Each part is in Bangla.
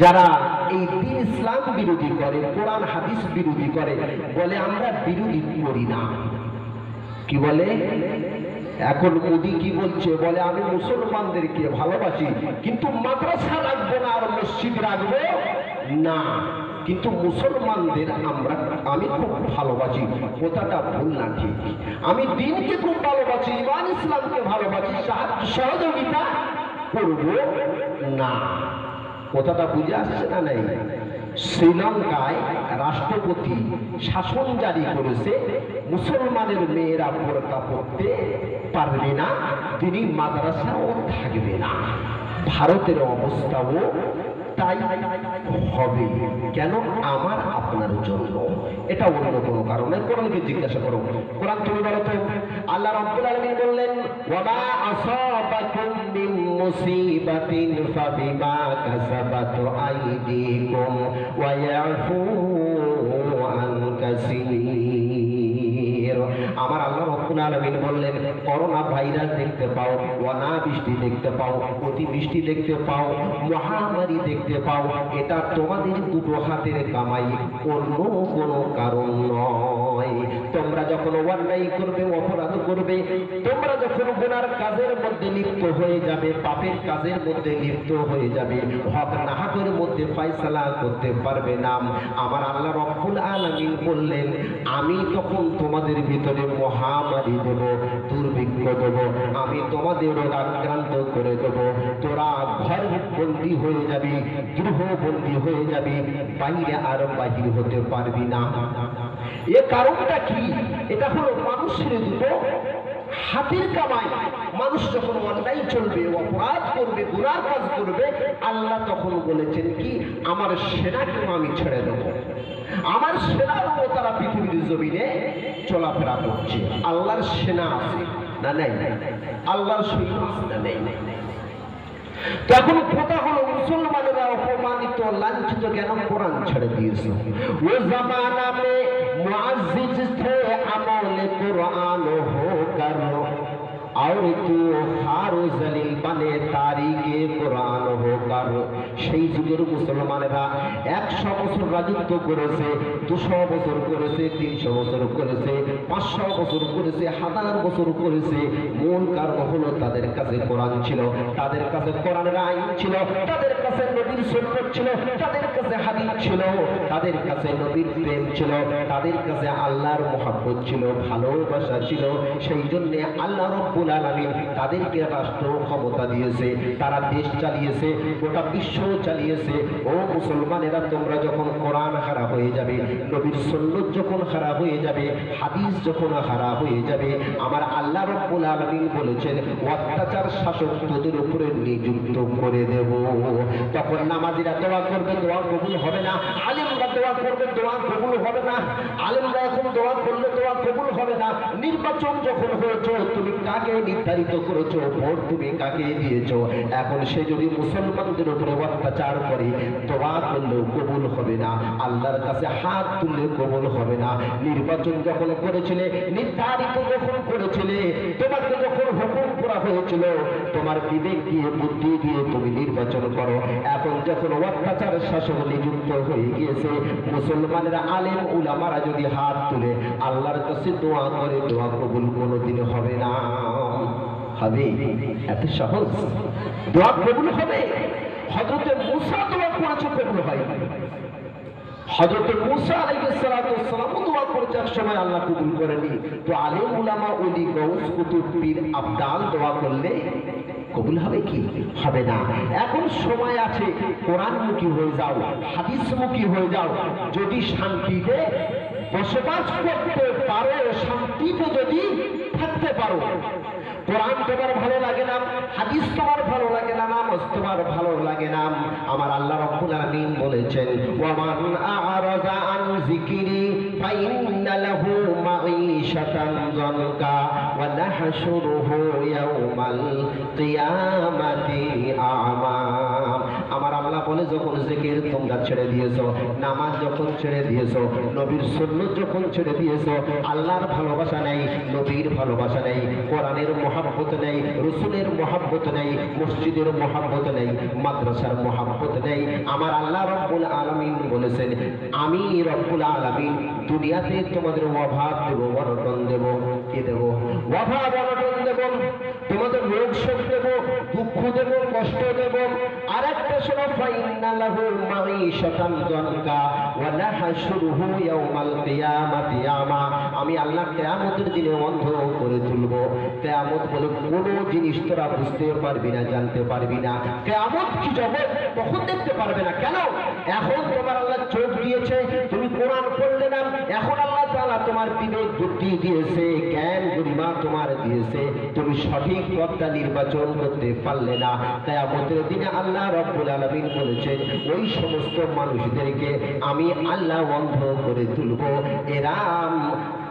যারা এই দিন ইসলাম বিরোধী করে, কোরআন হাদিস বিরোধী করে, বলে আমরা বিরোধী করি না। কি বলে? এখন মোদি কি বলছে? বলে আমি মুসলমানদেরকে ভালোবাসি, কিন্তু মাদ্রাসা রাখবো না আর মসজিদ রাখবো না, কিন্তু মুসলমানদের আমি খুব ভালোবাসি। কথাটা ভুল না ঠিক। আমি দিনকে খুব ভালোবাসি, ইমান ইসলামকে ভালোবাসি, সাহায্য সহযোগিতা করব না। কথাটা বুঝে আসছে না? নাই। শ্রীলঙ্কায় রাষ্ট্রপতি শাসন জারি করেছে, মুসলমানের মেয়েরা বোরকা পরতে পারবে না, তিনি মাদ্রাসাও থাকবে না। ভারতের অবস্থাও তাই হবে। কেন? আমার আপনার জন্য। এটা অন্য কোনো কারণে। কোরআনকে জিজ্ঞাসা করো, কোরআন তুমি বলো তো। আল্লাহ রাব্বুল আলামিন বললেন, ওয়ামা আসাবাকুম মিন মুসিবাতিন ফাবিমা কাসাবাত আইদিকুম ওয়া ইয়াফু আন কাসীর। আমার আল্লাহ রাব্বুল আলামিন বললেন, করোনা ভাইরাস দেখতে পাও, অনাবৃষ্টি দেখতে পাও, অতিবৃষ্টি দেখতে পাও, মহামারী দেখতে পাও, এটা তোমাদের দুটো হাতের কামাই, অন্য কোনো কারণ নয়। তোমরা যখন অন্যায় করবে, অপরাধ করবে, তোমরা যখন গুনার কাজের মধ্যে লিপ্ত হয়ে যাবে, পাপের কাজের মধ্যে লিপ্ত হয়ে যাবে, হক না হকের মধ্যে ফয়সালা করতে পারবে না, আমার আল্লাহ রাব্বুল আলামিন বললেন, আমি তখন তোমাদের ভিতরে মহামারী দেব, দুর্ভিক্ষ দেব, আমি তোমাদের আক্রান্ত করে দেব, তোরা ঘর বন্দী হয়ে যাবি, গৃহবন্দী হয়ে যাবি, বাইরে আর বাহির হতে পারবি না। এ কারণটা কি? এটা হলো মানুষের দুটো হাতের কামাই। মানুষ যখন অন্যায় চলবে, অপরাধ করবে, গুনার কাজ করবে, আল্লাহ তখন বলেছেন কি, আমার সেনাকেও আমি ছেড়ে দেব। আমার সেনাও তারা পৃথিবীর জমিনে চলাফেরা করছে। আল্লাহর সেনা আছে না নেই? আল্লাহর সৈন্য আছে না নেই? তখন কথা হলো, মুসলমানেরা অপমানিত, লাঞ্ছিত কেন? কোরআন ছেড়ে দিয়েছে। ও জামানা মে মুআজ্জিজ থে আমলে কুরআন হো কর और तू हारो जलील बने तारीखे कुरान होकर। সেই যুগের মুসলমানেরা 100 বছর রাজত্ব করেছে, 200 বছর করেছে, 300 বছর করেছে, 500 বছর করেছে, 1000 বছর করেছে। মূল কারণ হলো তাদের কাছে কোরআন ছিল, তাদের কাছে কোরআনের আইন ছিল, তাদের কাছে নবীর সুন্নাত ছিল, তাদের কাছে হাদিস ছিল, তাদের কাছে নবীর প্রেম ছিল, তাদের কাছে আল্লাহর মহব্বত ছিল, ভালোবাসা ছিল। সেই জন্য আল্লাহ রাব্বুল আলামিন তাদেরকে রাষ্ট্র ক্ষমতা দিয়েছে, তারা দেশ চালিয়েছে, গোটা বিশ্ব চালিয়েছে। ও মুসলমানেরা, তোমরা যখন কোরআন হারা হয়ে যাবে, নবীর সুন্নাত যখন হারা হয়ে যাবে, হাদিস যখন হারা হয়ে যাবে, আমার আল্লাহ রাব্বুল আলামিন বলেছেন, অত্যাচার শাসক তোদের উপরে নিযুক্ত করে দেব। তখন নামাজিরা দোয়া করবে, দোয়া কবুল হবে না। আলেমরা দোয়া করবে, দোয়া কবুল হবে না। আলেমরা এখন দোয়া করলে দোয়া কবুল হবে না। নির্বাচন যখন হয়েছে, তুমি কাকে নির্ধারিত করেছো, ভোট তুমি কাকে দিয়েছো, এখন সে যদি মুসলমানদের উপরে অত্যাচার করে, দোয়া করলেও কবুল হবে না, আল্লাহর কাছে হাত তুললে কবুল হবে না। নির্বাচন যখন করেছিলে, নির্ধারিত যখন করেছিলে, তোমাকে যখন হুকুম করা হয়েছিল, তোমার বিবেক দিয়ে, বুদ্ধি দিয়ে তুমি নির্বাচন করো। এখন যখন অত্যাচার শাসন নিযুক্ত হয়ে গিয়েছে, মুসলমানেরা আলেম উলামারা যদি হাত তুলে আল্লাহর কাছে দোয়া করে, দোয়া কবুল কোনোদিন হবে না। হবে? এত সহজ? দোয়া কবুল হবে? হযরতে মুসা দোয়া করেছে, কবুল হয়। হযরতে মুসা আলাইহিস সালাতু ওয়াস সালাম দোয়া করেছে, এক সময় আল্লাহ কবুল করেনি। তো আলেম উলামা, ওলি, গাউস, কুতুব, পীর, আবদাল দোয়া করলে কবুল হবে কি? হবে না। এখন সময় আছে, কোরআনমুখী হয়ে যাও, হাদিসমুখী হয়ে যাও। যদি শান্তিতে বসবাস করতে পারো, শান্তিতে যদি থাকতে পারো, কোরআন তোমার ভালো লাগে না, হাদিস তোমার ভালো লাগে না, নামাজ তোমার ভালো লাগে না, আমার আল্লাহ রাব্বুল আলামিন বলেছেন, ওয়ামান আ'রাযা আন যিকরি ফাইন্না লাহু মাঈশাতান যানকা ওয়া নাহশুরুহু ইয়াওমাল কিয়ামাতি আ'মা। আমার আল্লাহ বলে, যখন জিকির তোমরা ছেড়ে দিয়েছো, নামাজ যখন ছেড়ে দিয়েছো, নবীর সুন্নাত যখন ছেড়ে দিয়েছো, আল্লাহর ভালোবাসা নাই, নবীর নবীর ভালোবাসা নেই, কোরআনের মহাব্বত নেই, রসুলের মহাব্বত নেই, মসজিদের মহাব্বত নেই, মাদ্রাসার মহাব্বত নেই, আমার আল্লাহ রব্বুল আলামিন বলেছেন আমি রব্বুল আলামিন দুনিয়াতে তোমাদের অভাব দেব, অনটন দেব। কি দেব? অভাব অনটন দেব, তোমাদের রোগ শোক দেব, দুঃখ দেব, কষ্ট দেব। আর একটা শোনো, ফাইন্না লাহু মাঈশাতান যানকা ওয়া নাহশুরুহু ইয়াওমাল কিয়ামাতি আমা। আমি আল্লাহ কিয়ামতের দিনে অন্ধ করে তুলব। কিয়ামত বলে কোনো জিনিস তোরা বুঝতে পারবি না, জানতে পারবি না। কিয়ামত কি জগৎ তখন দেখতে পারবে না। কেন? এখন তোমার আল্লাহ চোখ দিয়েছে, তুমি কোরআন পড়লে না। এখন আল্লাহ তাআলা তোমার বিবেক বুদ্ধি দিয়েছে, জ্ঞান গরিমা তোমার দিয়েছে, তুমি সঠিক পথটা নির্বাচন করতে পারলে না। কিয়ামতের দিনে আল্লাহ রব্বুল আলামিন বলেছেন ওই সমস্ত মানুষদেরকে আমি আল্লাহ অন্ধ করে তুলব, এরা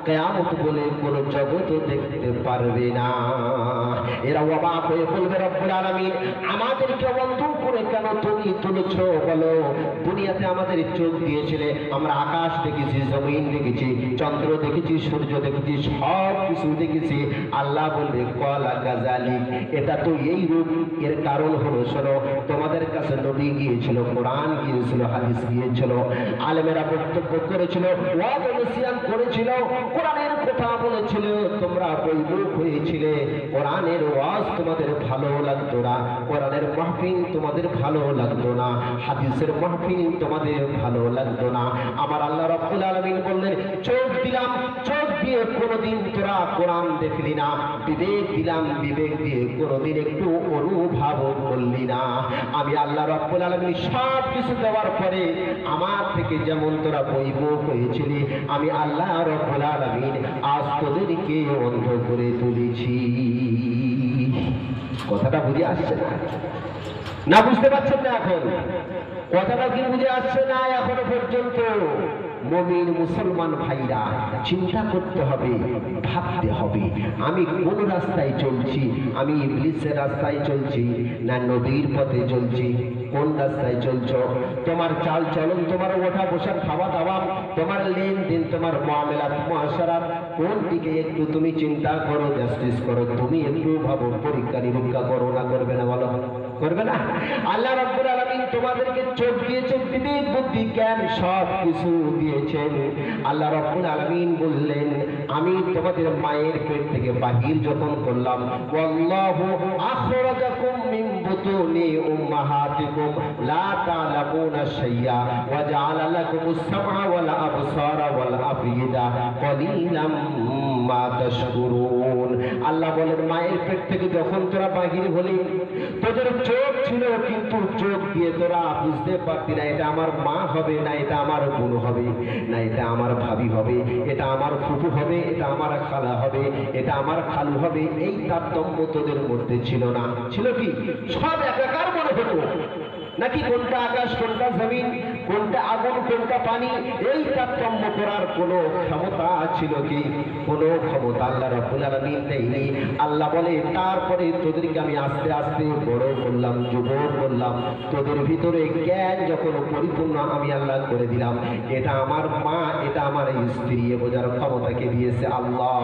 কিয়ামত বলে কোনো জগৎ দেখতে পারবে না। এরা অবাক হয়ে বলবে রব্বুল আলামিন আমাদেরকে অন্ধ করে কেন তুমি তুলেছো বলো? দুনিয়াতে আমাদের চোখ দিয়েছিলে, আমরা আকাশ দেখেছি, জমিন দেখেছি, চন্দ্র দেখেছি, সূর্য দেখেছি, সব কিছু দেখেছি। আল্লাহ বলবে কলা গাজালিক, এটা তো এই রূপ। এর কারণ হলো শোনো, তোমাদের কাছে নবী গিয়েছিল, কোরআন গিয়েছিল, হাদিস গিয়েছিল, আলেমেরা বক্তব্য করেছিল, ওয়াজ নসিহত করেছিল, কোরআনের কথা বলেছিল, তোমরা বৈমুখ হয়েছিলে। কোরআনের ওয়াজ তোমাদের ভালো লাগতো না, কোরআনের মাহফিল তোমাদের ভালো লাগতো না, হাদিসের মাহফিল তোমাদের ভালো লাগতো না। আমার আল্লাহ রাব্বুল আলামিন বললেন চোখ দিলাম, চোখ দিয়ে কোনোদিন তোরা কোরআন দেখলি না। বিবেক দিলাম, বিবেক দিয়ে কোনোদিন একটু অনুভব করলি না। আমি আল্লাহ রাব্বুল আলামিন সব কিছু দেওয়ার পরে আমার থেকে যেমন তোরা বৈমুখ হয়েছিলি, আমি আল্লাহ রাব্বুল আলামিন আজ তোদেরকে অন্ধ করে তুলেছি। কথাটা বুঝে আসছে না? না বুঝতে পারছেন না? এখন কথাটা কি বুঝে আসছে না এখনো পর্যন্ত? মুমিন মুসলমান ভাইরা চিন্তা করতে হবে, ভাবতে হবে আমি কোন রাস্তায় চলছি, আমি ইবলিসের রাস্তায় চলছি না নবীর পথে চলছি? কোন রাস্তায় চলছো? তোমার চাল চলন, তোমার ওঠা বসা, খাওয়া দাওয়া, তোমার লেনদেন, তোমার মুআমালাত মুআশারাত কোন দিকে একটু তুমি চিন্তা করো, জাস্টিস করো, তুমি একটু ভাবো, পরীক্ষা নিরীক্ষা করো না? করবে না? বলো করবে না? আল্লাহ রাব্বুল আলামিন তোমাদেরকে চোখ দিয়েছেন, বিবেক বুদ্ধি জ্ঞান সব কিছু দিয়েছেন। আল্লাহ রাব্বুল আলামিন বললেন আমি তোমাদের মায়ের পেট থেকে বাহির যখন করলাম, ওয়াল্লাহু আখরাজাকুম মিন বুতুনি উম্মাহাতিকুম লা তা'লামুনা শাইয়া ওয়া জাআলা লাকুমুস সামআ ওয়াল আবসারা ওয়াল আফইদা কলিলাম মা তাশকুরুন। আল্লাহ বলেন মায়ের পেট থেকে যখন তোরা বাহির হলি, তোদের চোখ ছিল কিন্তু চোখ দিয়ে তোরা বুঝতে পারতি না এটা আমার মা হবে, না এটা আমার বোন হবে, না এটা আমার ভাবি হবে, এটা আমার ফুফু হবে, এটা আমার খালা হবে, এটা আমার খালু হবে। এই তারতম্য তোদের মধ্যে ছিল না। ছিল কি? সব একাকার মনে হতো নাকি? কোনটা আকাশ, কোনটা জমিন, কোনটা আগুন, কোনটা পানি, এই তারতম্য করার কোনো ক্ষমতা ছিল কি? কোনো ক্ষমতা আল্লাহ রাব্বুল আলামিন দেয়নি। আল্লাহ বলে তারপরে তোদেরকে আমি আস্তে আস্তে বড় করলাম, যুবক করলাম, তোদের ভিতরে জ্ঞান যখন পরিপূর্ণ আমি আল্লাহ করে দিলাম, এটা আমার মা, এটা আমার স্ত্রী, এ বোঝার ক্ষমতাকে দিয়েছে আল্লাহ।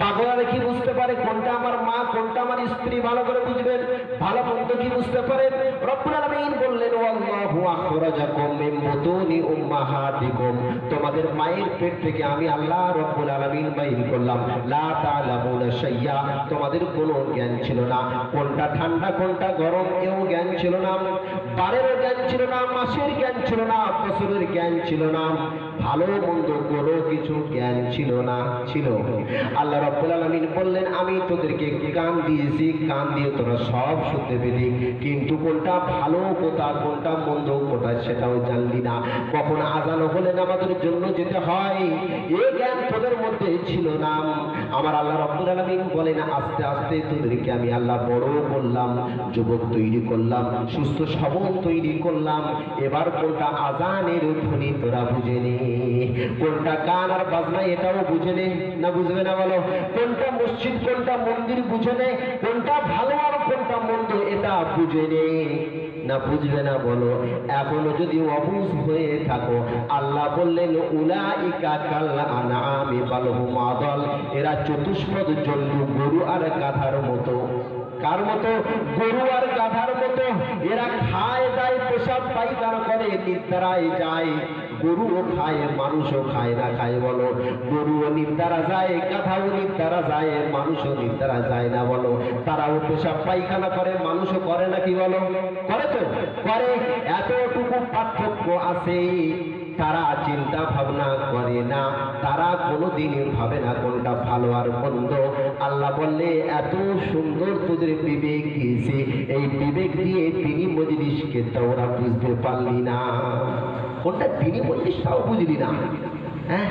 পাগলারা কি বুঝতে পারে কোনটা আমার মা, কোনটা আমার স্ত্রী? ভালো করে বুঝবেন। ভালো মন্দ কি বুঝতে পারে? রব্বুল আলামিন বললেন ওয়াল্লাহু আখরাজাকুম মিন বুতুনি উম্মাহাতিকুম, তোমাদের মায়ের পেট থেকে আমি আল্লাহ রব্বুল আলামিন বাইর করলাম। লা তা'লামুনা শাইয়া, তোমাদের কোনো জ্ঞান ছিল না, কোনটা ঠান্ডা কোনটা গরম এও জ্ঞান ছিল না, বারেরও জ্ঞান ছিল না, মাসের জ্ঞান ছিল না, বছরের জ্ঞান ছিল না, ভালো মন্দ কোনো কিছু জ্ঞান ছিল না। ছিল আল্লাহ রাব্বুল আলামিন বললেন আমি তোদেরকে কান দিয়েছি, কান দিয়ে তোরা সব শুনতে পেলি, কিন্তু কোনটা ভালো কোথা, কোনটা মন্দ কোথা সেটাও জানলি না। কখন আজান হলে নামাজের জন্য যেতে হয় এই জ্ঞান তোদের মধ্যে ছিল না। আমার আল্লাহ রাব্বুল আলামিন বলেন আস্তে আস্তে তোদেরকে আমি আল্লাহ বড় করলাম, যুবক তৈরি করলাম, সুস্থ সবল তৈরি করলাম। এবার কোনটা আজানের ধ্বনি তোরা বুঝে নে, কোনটা গান আর বাজনা এটাও বুঝে নে, না বুঝবে না? বলো কোনটা মসজিদ কোনটা মন্দির বুঝে নে, কোনটা ভালো আর কোনটা কোনটা মন্দ এটা বুঝে নেই না, বুঝবে না বলো? এখনো যদি অবুঝ হয়ে থাকো, আল্লাহ বললেন উলাইকা কাল আনআমি বাল হুম আদাল, এরা চতুষ্পদ জন্তু, গরু আর গাধার মতো। কার মতো? গরু আর গাধার মতো। এরা খায় দায়, পেশাব পায়খানা করে, নিদ্রায় যায়। গরুও খায়, মানুষও খায় না খায় বলো? গরুও নিদ্রা যায়, গাধাও নিদ্রা যায়, মানুষও নিদ্রা যায় না বলো? তারাও পেশাব পায়খানা করে, মানুষও করে নাকি বলো? করে তো করে। এতটুকু পার্থক্য আছে। তারা চিন্তা ভাবনা করে না, তারা কোনোদিন ভাবে না কোনটা ভালো আর মন্দ। আল্লাহ বললে এত সুন্দর তোদের বিবেক দিয়েছে, এই বিবেক দিয়ে তিনি মজলিসকে তোরা বুঝতে পারলি না। কোনটা তিনি মজলিস তাও বুঝলি না, হ্যাঁ?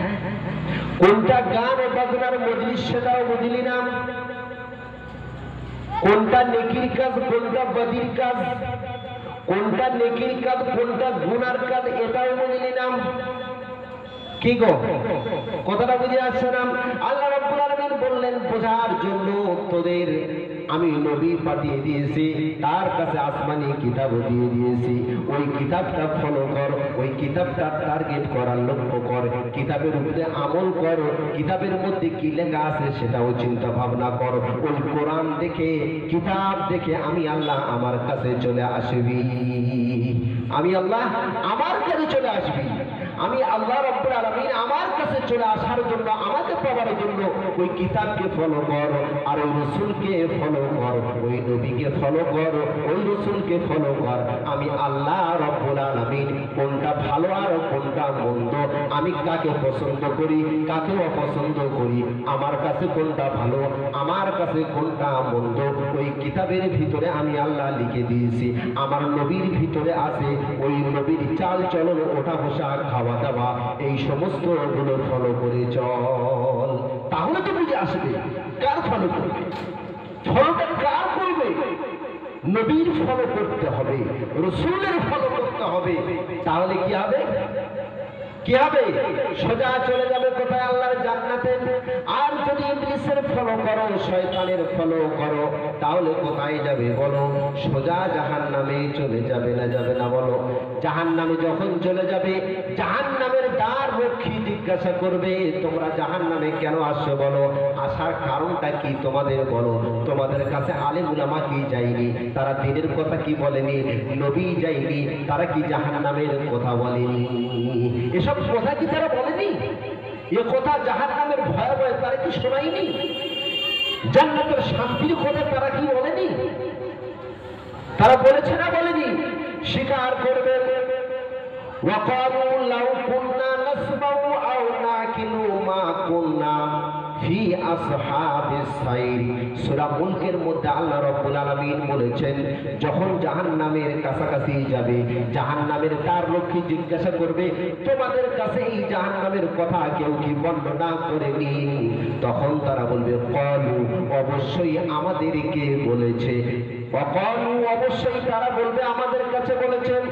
কোনটা গান ও বাজনার মজলিস সেটাও বুঝলি না। কোনটা নেকির কাজ, কোনটা বদির কাজ, কোনটা নেকির কাজ, কোনটা গুনার কাজ, এটাও বুঝলি না। কি গো, কথাটা বুঝে আসছে না? আল্লাহ রাব্বুল আলামিন বললেন বোঝার জন্য তোদের আমি নবী পাঠিয়ে দিয়েছি, তার কাছে আসমানি কিতাব দিয়ে দিয়েছি। ওই কিতাবটা ফলো কর, ওই কিতাবটা টার্গেট করার লক্ষ্য কর, কিতাবের উপরে আমল কর, কিতাবের মধ্যে কি লেখা আছে সেটাও চিন্তা ভাবনা কর। ওই কোরআন দেখে, কিতাব দেখে আমি আল্লাহ আমার কাছে চলে আসবি। আমি আল্লাহ আমার কাছে চলে আসবি। আমি আল্লাহ রাব্বুল আলামিন আমার কাছে চলে আসার জন্য, আমাকে পাওয়ার জন্য ওই কিতাবকে ফলো কর, আর ওই রাসূলকে ফলো কর, ওই নবীকে ফলো কর, ওই রাসূলকে ফলো কর। আমি আল্লাহ রাব্বুল আলামিন কোনটা ভালো আর কোনটা মন্দ, আমি কাকে পছন্দ করি, কাকে অপছন্দ করি, আমার কাছে কোনটা ভালো, আমার কাছে কোনটা মন্দ, ওই কিতাবের ভিতরে আমি আল্লাহ লিখে দিয়েছি। আমার নবীর ভিতরে আছে ওই নবীর চাল চলন, ওঠা বসা, খাওয়া দাওয়া, এই সমস্ত গুলো ফলো করে চল। তাহলে তো বুঝে আসবে কার ফলো করবে, ফলোটা কার করবে। নবীর ফলো করতে হবে, রাসূলের ফলো করতে হবে। তাহলে কি হবে? কি হবে? সোজা চলে যাবে কোথায়? আল্লাহর জান্নাতে। আর যদি ইবলিসের ফলো করো, শয়তানের ফলো করো, তাহলে কোথায় যাবে বলো? সোজা জাহান্নামে চলে যাবে না, যাবে না বলো? জাহান্নামে যখন চলে যাবে, জাহান্নামের দ্বার রক্ষী জিজ্ঞাসা করবে তোমরা জাহান্নামে কেন আসছো বলো? আসার কারণটা কি তোমাদের বলো? তোমাদের কাছে আলেম উলামা কি যায়নি? তারা দিনের কথা কি বলেনি? নবী যায়নি, তারা কি জাহান্নামের কথা বলেনি? এসব কথা কি তারা বলেনি? এ কথা জাহান্নামের ভয়াবহ তারা কি শোনায়নি? জান্নাতের শান্তির কথা তারা কি বলেনি? তারা বলেছে না বলেনি? স্বীকার করবে। ওয়াকালু লাউ কুননা নাসমাউ আও নাকিলু মা কুননা ফি আসহাবিস সাইর। সূরা মুলকের মধ্যে আল্লাহ রাব্বুল আলামিন বলেছেন, যখন জাহান্নামের কাছাকাছি যাবে, জাহান্নামের তার রক্ষী জিজ্ঞাসা করবে তোমাদের কাছে এই জাহান্নামের কথা কেউ কি বর্ণনা করেনি? তখন তারা বলবে ক্বালু, অবশ্যই আমাদেরকে বলেছে। ওয়াকালু, অবশ্যই তারা বলবে আমাদের কাছে বলেছেন।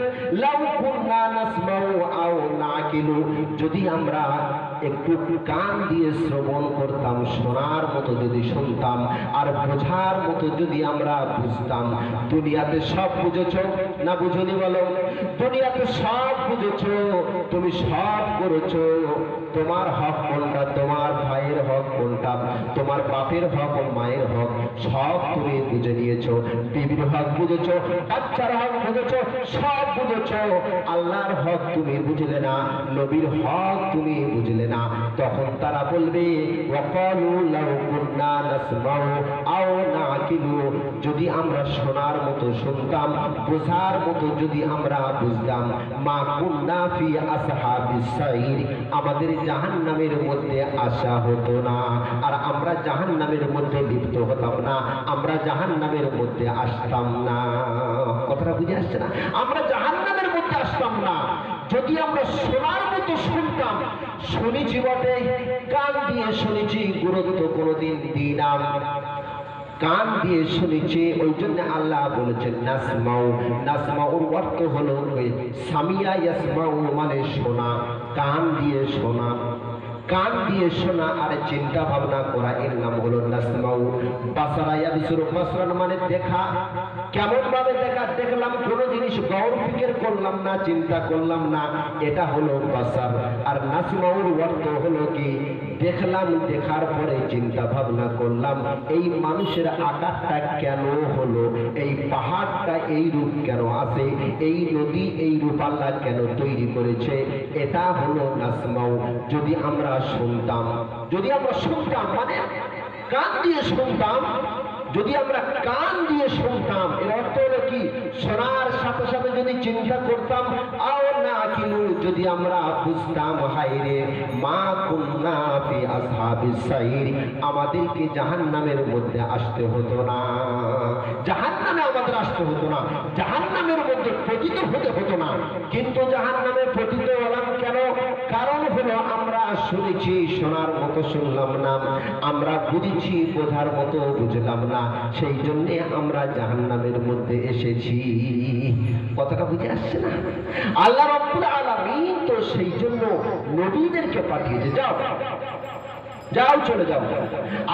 লাউ কুননা নাসমাউ আও নাকিলু, যদি আমরা একটু কান দিয়ে শ্রবণ করতাম, শোনার মতো যদি শুনতাম, আর বোঝার মতো যদি আমরা বুঝতাম। দুনিয়াতে সব বুঝেছো না বুঝনি বলো? দুনিয়াতে সব বুঝেছো, তুমি সব করেছো। তোমার হক কোনটা, তোমার ভাইয়ের হক কোনটা, তোমার বাপের হক ও মায়ের হক সব তুমি বুঝে নিয়েছো। বিবির হক বুঝেছো, বাচ্চার হক বুঝেছো, সব বুঝেছো। আল্লাহর হক তুমি বুঝলে না, নবীর হক তুমি বুঝলে না। তখন তারা বলবে ওয়াকালু লাউ কুননা নাসমাউ আও নাকিলু, যদি আমরা শোনার মতো শুনতাম, বোঝার মতো যদি আমরা বুঝতাম, মা কুননা ফি আসহাবিস সাইর, আমাদের জাহান্নামের মধ্যে আসা হতো না, আর আমরা জাহান্নামের মধ্যে লিপ্ত হতাম না, আমরা জাহান্নামের মধ্যে আসতাম না। কথাটা বুঝে আসছে না? আমরা জাহান্নামের মধ্যে আসতাম না যদি আমরা শোনার মতো শুনতাম। শুনেছি বটে, কান দিয়ে শুনেছি, গুরুত্ব কোনোদিন দিই না। কান দিয়ে শুনেছি, ওই জন্য আল্লাহ বলেছেন নাসমাউ। নাসমাউর অর্থ হলো সামিয়া ইয়াসমাউ, মানে শোনা, কান দিয়ে শোনা। কান দিয়ে শোনা আর চিন্তা ভাবনা করা, এর নাম হলো নাসমাউ। বাসারা ইয়াবসুরু বাসরান মানে দেখা। কেমন ভাবে দেখা? দেখলাম কোন জিনিস গৌর ফিকির করলাম না, চিন্তা করলাম না, এটা হলো বাসার। আর নাসমাউর অর্থ হলো কি? দেখলাম, দেখার পরে চিন্তা ভাবনা করলাম এই মানুষের আকারটা কেন হলো, এই পাহাড়টা এই রূপ কেন আছে, এই নদী এই রূপ আল্লাহ কেন তৈরি করেছে, এটা হলো নাসমাউ। যদি আমরা শুনতাম, মানে কান দিয়ে শুনতাম, যদি আমরা কান দিয়ে শুনতাম, এর অর্থ হলো কি? শোনার সাথে সাথে যদি চিন্তা করতাম, আও না কিনু, যদি আমরা বুঝতাম, হায়রে মা কুন্না ফি আসহাবিস সাইর, আমাদেরকে জাহান্নামের মধ্যে আসতে হতো না, জাহান্নামে আমাদের আসতে হতো না, জাহান্নামের মধ্যে পতিত হতে হতো না। কিন্তু জাহান্নামে পতিত হলাম কেন? কারণ হলো আমরা শুনেছি, শোনার মতো শুনলাম না, আমরা বুঝেছি, বোঝার মতো বুঝলাম না, সেই জন্যে আমরা জাহান্নামের মধ্যে এসেছি। কথাটা বুঝে আসছে না? আল্লাহ রাব্বুল আলামিন তো সেই জন্য নবীদেরকে পাঠিয়েছে, যাও যাও চলে যাও।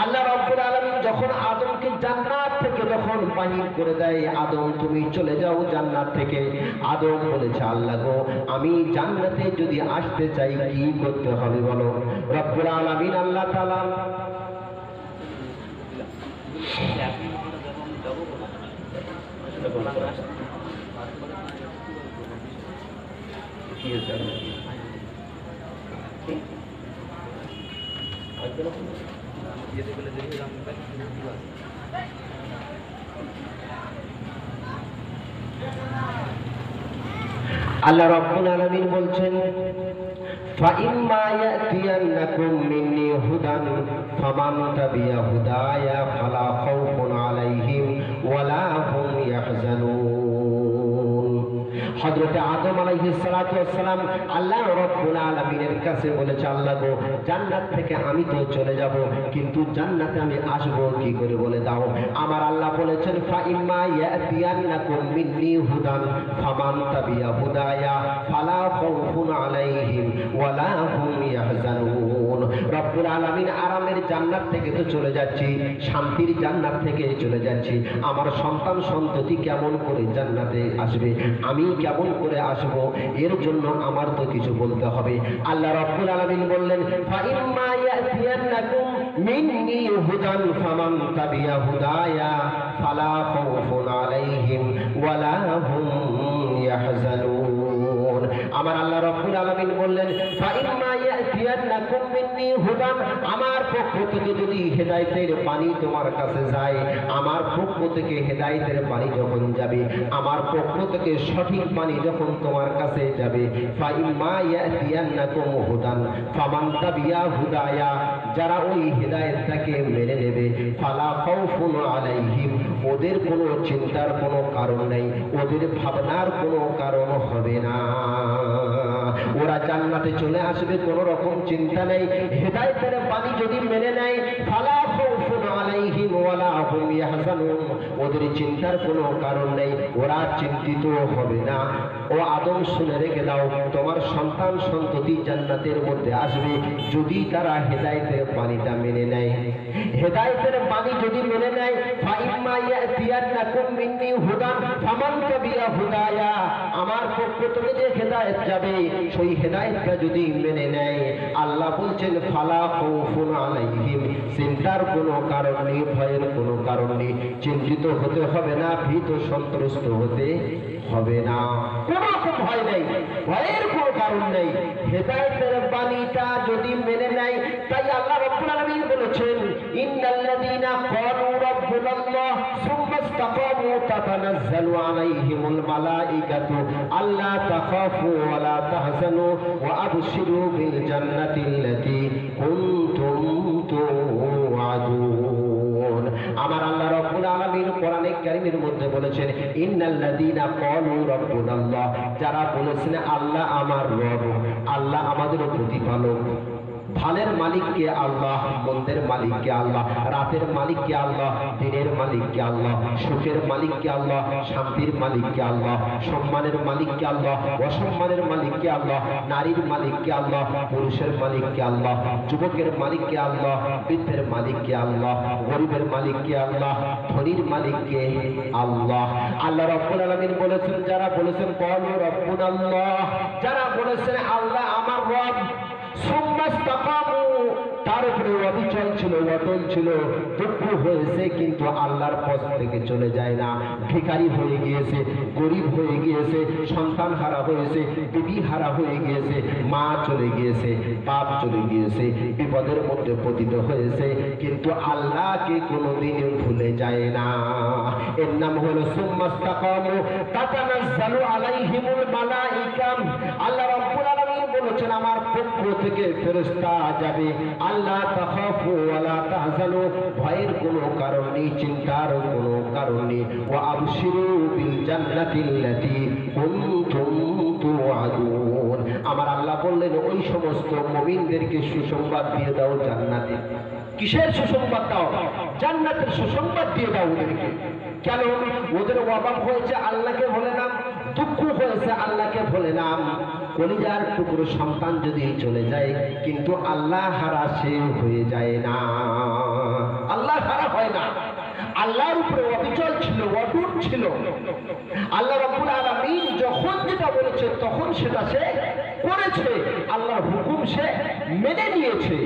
আল্লাহ রাব্বুল আলামিন যখন আদমকে জান্নাত থেকে যখন বাহির করে দেয়, আদম তুমি চলে যাও জান্নাত থেকে, আদম বলেছে আল্লাহ গো আমি জান্নাতে যদি আসতে চাই কি করতে হবে বলো? রাব্বুল আলামিন আল্লাহ তাআলা আল্লাহ রাব্বুল আলামিন বলছেন ফাইম্মা ইয়াতিয়ান্নাকুম মিন্নি হুদান ফামান তাবিয়া হুদায়া ফালা খাউফুন আলাইহিম ওয়ালা হুম ইয়াহজানুন। হযরত আদম আলাইহিস সালাতু ওয়াস সালাম আল্লাহ রাব্বুল আলামিনের কাছে বলেছে আল্লাহ গো জান্নাত থেকে আমি তো চলে যাব, কিন্তু জান্নাতে আমি আসব কি করে বলে দাও। আমার আল্লাহ বলেছেন ফাইম্মা ইয়াতিয়ান্নাকুম মিন্নি হুদান ফামান তাবিয়া হুদায়া ফালা খাউফুন আলাইহিম ওয়ালা হুম ইয়াহজানুন। রব্বুল আলামিন আরামের জান্নাত থেকে তো চলে যাচ্ছি, শান্তির জান্নাত থেকে চলে যাচ্ছি, আমার সন্তান সন্ততি কেমন করে জান্নাতে আসবে, আমি কেমন করে আসব, এর জন্য আমার তো কিছু বলতে হবে। আল্লাহ রাব্বুল আলামিন বললেন ফাইম্মা ইয়াতিয়ান্নাকুম মিন্নি হুদান ফামান তাবিয়া হুদায়া ফালা খাউফুন আলাইহিম ওয়ালা হুম ইয়াহজানুন। আমার আল্লাহ রাব্বুল আলামিন বললেন ফাইম্মা ইয়াতিয়ান্নাকুম মিন্নি হুদান, আমার পক্ষ থেকে যদি হেদায়েতের পানি তোমার কাছে যায়, আমার পক্ষ থেকে হেদায়েতের পানি যখন যাবে, আমার পক্ষ থেকে সঠিক পানি যখন তোমার কাছে যাবে, ফাইম্মা ইয়াতিয়ান্নাকুম হুদান ফামান তাবিয়া হুদায়া, যারা ওই হেদায়েতটাকে মেনে নেবে, ফালা খাউফুন আলাইহিম, ওদের কোনো চিন্তার কোনো কারণ নেই, ওদের ভাবনার কোনো কারণ হবে না, ওরা জান্নাতে চলে আসবে, কোনো রকম চিন্তা নেই। হেদায়েতের পানি যদি মেনে নেয়, ফালা খাউফুন আলাইহিম ওয়ালা হুম ইয়াহজানুন, ওদের চিন্তার কোনো কারণ নেই, ওরা চিন্তিত হবে না। ও আদম শুনে রেখে দাও, তোমার সন্তান সন্ততি জান্নাতের মধ্যে আসবে যদি তারা হেদায়েতের পানিটা মেনে নেয়। হেদায়েতের পানি যদি মেনে নেয়, ফাইম্মা ইয়াতিয়ান্নাকুম মিন্নি হুদান ফামান তাবিয়া হুদায়া, আমার পক্ষ থেকে যে হেদায়েত যাবে সেই হেদায়েতটা যদি মেনে নেয়, আল্লাহ বলছেন ফালা খাউফুন আলাইহিম, চিন্তার কোনো কারণ নেই, ভয়ের কোনো কারণ নেই, চিন্তিত হতে হবে না, ভীত সন্ত্রস্ত হতে হবে না, কোনো রকম ভয় নেই, ভয়ের কোনো কারণ নেই। হেদায়েতের বাণীটা যদি মেনে নেয়, তাই আল্লাহ রাব্বুল আলামিন বলেছেন ইন্নাল্লাযীনা ক্বালু রাব্বুনাল্লাহ সুম্মা ইসতাকামু তাতানাজ্জালু আলাইহিমুল মালাইকাতু আল্লা তাখাফু ওয়া লা তাহজানু ওয়া আবশিরু বিল জান্নাতিল্লাতী কুনতুম তুআদুন। আমার আল্লাহ রাব্বুল আলামিন কোরআনে কারীমের মধ্যে বলেছেন ইন্নাল্লাযীনা ক্বালু রাব্বুনাল্লাহ, যারা বলেছেন আল্লাহ আমার রব, আল্লাহ আমাদের প্রতিপালক, ভালের মালিক কে আল্লাহ, মন্দের মালিক কে আল্লাহ, রাতের মালিক কে আল্লাহ, দিনের মালিক কে আল্লাহ, সুখের মালিক কে আল্লাহ, শান্তির মালিক কে আল্লাহ, সম্মানের মালিক কে আল্লাহ, অসম্মানের মালিক কে আল্লাহ, নারীর মালিক কে আল্লাহ, পুরুষের মালিক কে আল্লাহ, যুবকের মালিক কে আল্লাহ, বৃদ্ধের মালিক কে আল্লাহ, গরিবের মালিক কে আল্লাহ, ধনীর মালিক কে আল্লাহ। আল্লাহ রাব্বুল আলামিন বলেছেন, যারা বলেছেন ক্বালু রাব্বুনাল্লাহ, যারা বলেছেন আল্লাহ আমার রব, সুম্মাস্তাকামু, তার উপরে অবিচল ছিল, অটল ছিল, দুঃখ হয়েছে কিন্তু আল্লাহর পথ থেকে চলে যায় না, ভিখারি হয়ে গিয়েছে, গরিব হয়ে গিয়েছে, সন্তান হারা হয়েছে, বিবি হারা হয়ে গিয়েছে, মা চলে গিয়েছে, বাপ চলে গিয়েছে, বিপদের মধ্যে পতিত হয়েছে, কিন্তু আল্লাহকে কোনোদিন ভুলে যায় না। এর নাম হলো সুম্মাস্তাকামু তাতানাজ্জালু আলাইহিমুল মালাইকা। আল্লাহ রাব্বুল আলামিন বলেছেন আমার পক্ষ থেকে ফেরেশতা যাবে, আল্লাহ তাখাফু ওয়ালা তাহজানু, ভয়ের কোনো কারণ নেই, চিন্তার কোনো কারণ নেই, ওয়া আবশিরু বিল জান্নাতিল্লাতী কুনতুম তুআদুন। আমার আল্লাহ বললেন ওই সমস্ত মুমিনদেরকে সুসংবাদ দিয়ে দাও জান্নাতে। কিসের সুসংবাদ দাও? জান্নাতের সুসংবাদ দিয়ে দাও ওদেরকে। কেন? ওদের অভাব হয়েছে আল্লাহকে ভোলে না, দুঃখ হয়েছে আল্লাহকে ভোলে না। কলিজার টুকরো সন্তান যদি চলে যায় কিন্তু আল্লাহ হারা সে হয়ে যায় না, আল্লাহ হারা হয় না। আল্লাহর উপরে অবিচল ছিল, অটুট ছিল। আল্লাহ রাব্বুল আলামিন যখন যেটা বলেছে তখন সেটা সে করেছে, আল্লাহর হুকুম সে মেনে নিয়েছে।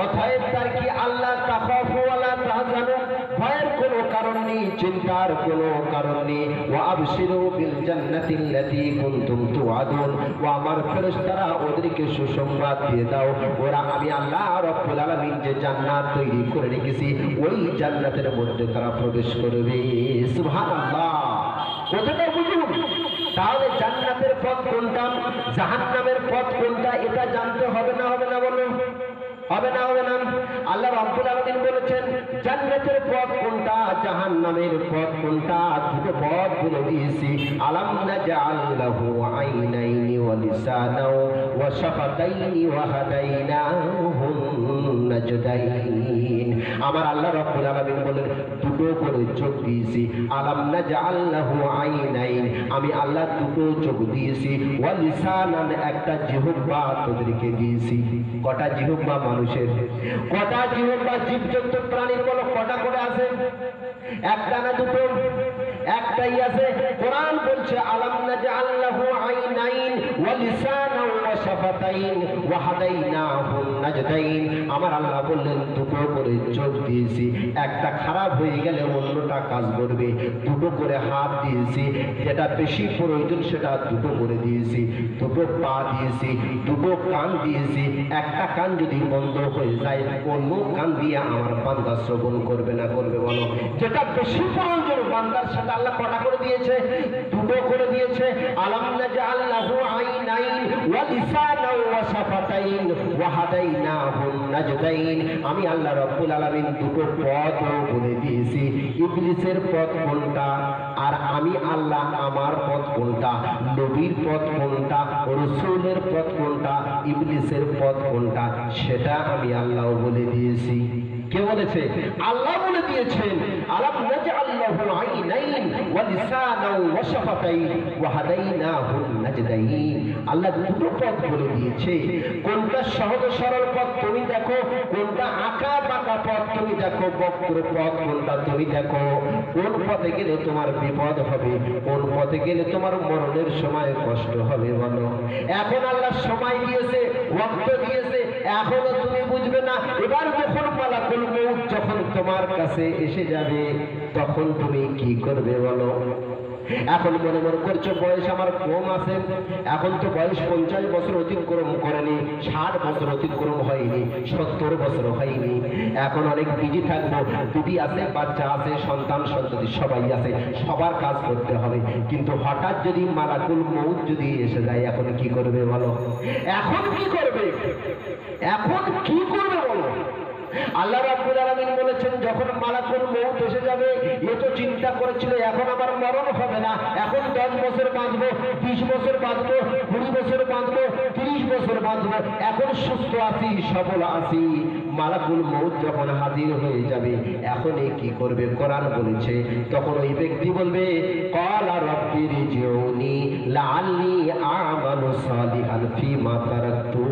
অতএব তার কি আল্লাহ তাখাফু ওয়ালা তাহজানু, ভয়ের কোনো কারণ নেই, চিন্তার কোনো কারণ নেই। ওয়া আবশিরু বিল জান্নাতিল্লাতী কুনতুম তুআদুন, ও আমার ফেরেশতারা ওদেরকে সুসংবাদ দিয়ে দাও, ওরা আমি আল্লাহ রাব্বুল আলামিন যে জান্নাত তৈরি করে রেখেছি ওই জান্নাতের মধ্যে তারা প্রবেশ করবে। সুবহানাল্লাহ। কথাটা বুঝুন। তাহলে জান্নাতের পথ কোনটা, জাহান্নামের পথ কোনটা, এটা জানতে হবে না হবে না বলুন? হবে না হবে না? আল্লাহ রাব্বুল আলামিন বলেছেন জান্নাতের পথ কোনটা, জাহান্নামের পথ কোনটা, দুটো পথ বলে দিয়েছি। আলাম নাজআল লাহু আইনাইনি ওয়া লিসানাও ওয়া শাফাতাইনি ওয়া হাদাইনাহু নাজদাইন। আমার আল্লাহ রাব্বুল আলামিন বলেন দুটো করে চোখ দিয়েছি। আলাম নাজআল লাহু আইনাইন, আমি আল্লাহ দুটো চোখ দিয়েছি, ওয়া লিসানান, একটা জিহ্বা তোদেরকে দিয়েছি। কটা জিহ্বা মানুষের? কটা জিহ্বা জীবজন্তু প্রাণীর বলো কটা করে আছে? একটা না দুটো? একটাই আছে। কোরআন বলছে আলাম নাজআল লাহু আইনাইন ওয়া লিসানাও ওয়া শাফাতাইন ওয়া হাদাইনাহু নাজদাইন। আমার আল্লাহ বললেন দুটো করে চোখ দিয়েছি, একটা খারাপ হয়ে গেলে অন্যটা কাজ করবে। দুটো করে হাত দিয়েছি, যেটা বেশি প্রয়োজন সেটা দুটো করে দিয়েছি। দুটো পা দিয়েছি, দুটো কান দিয়েছি। একটা কান যদি বন্ধ হয়ে যায় অন্য কান দিয়ে আমার বান্দা শ্রবণ করবে না করবে বলো? যেটা বেশি প্রয়োজন বান্দার সেটা আল্লাহ কটা করে দিয়েছে? দুটো করে দিয়েছে। আলাম নাজআল লাহু আইনাইন ওয়া লিসানাও ওয়া শাফাতাইন ওয়া হাদাইনাহু নাজদাইন। আমি আল্লাহ রাব্বুল আলামিন দুটো পথ বলে দিয়েছি। ইবলিসের পথ কোনটা আর আমি আল্লাহ আমার পথ কোনটা, নবীর পথ কোনটা, রাসূলের পথ কোনটা, ইবলিসের পথ কোনটা, সেটা আমি আল্লাহ বলে দিয়েছি। কে বলেছে? আল্লাহ বলে দিয়েছেন আলাম নাজআল লাহু আইনাইন ওয়া লিসানাও ওয়া শাফাতাইন ওয়া হাদাইনাহু নাজদাইন। আল্লাহ দুটো পথ বলে দিয়েছে। কোনটা সহজ সরল পথ তুমি দেখো, কোনটা আঁকা বাঁকা পথ তুমি দেখো, বক্র পথ কোনটা তুমি দেখো। কোন পথে গেলে তোমার বিপদ হবে, কোন পথে গেলে তোমার মরণের সময় কষ্ট হবে বলো? এখন আল্লাহ সময় দিয়েছে, ওয়াক্ত দিয়েছে, এখনো তুমি বুঝবে না। এবার যখন মালাকুল মউত যখন তোমার কাছে এসে যাবে তখন তুমি কি করবে বলো? এখন মনে মনে করছো বয়স আমার কম আছে, এখন তো বয়স 50 বছর অতিক্রম করেনি, 60 বছর অতিক্রম হয়নি, 70 বছর হয়নি, এখন অনেক বিজি থাকবো, বিবি আছে, বাচ্চা আছে, সন্তান সন্ততি সবাই আছে, সবার কাজ করতে হবে। কিন্তু হঠাৎ যদি মালাকুল মউত যদি এসে যায় এখন কি করবে বলো? এখন কি করবে? এখন কি করবে বলো? আল্লাহ রাব্বুল আলামিন বলেছেন যখন মালাকুল মউত এসে যাবে, এ তো চিন্তা করেছিল এখন আমার মরণ হবে না, এখন 10 বছর বাঁচবো, 20 বছর বাঁচবো, 20 বছর বাঁচবো, 30 বছর বাঁচবো, এখন সুস্থ আছি, সবল আছি। মালাকুল মউত যখন হাজির হয়ে যাবে, এখন এ কি করবে? কোরআন বলেছে তখন ওই ব্যক্তি বলবে ক্বালা রাব্বিরজিউনি লাআল্লি আমালু সালিহান ফীমা তারাকতু।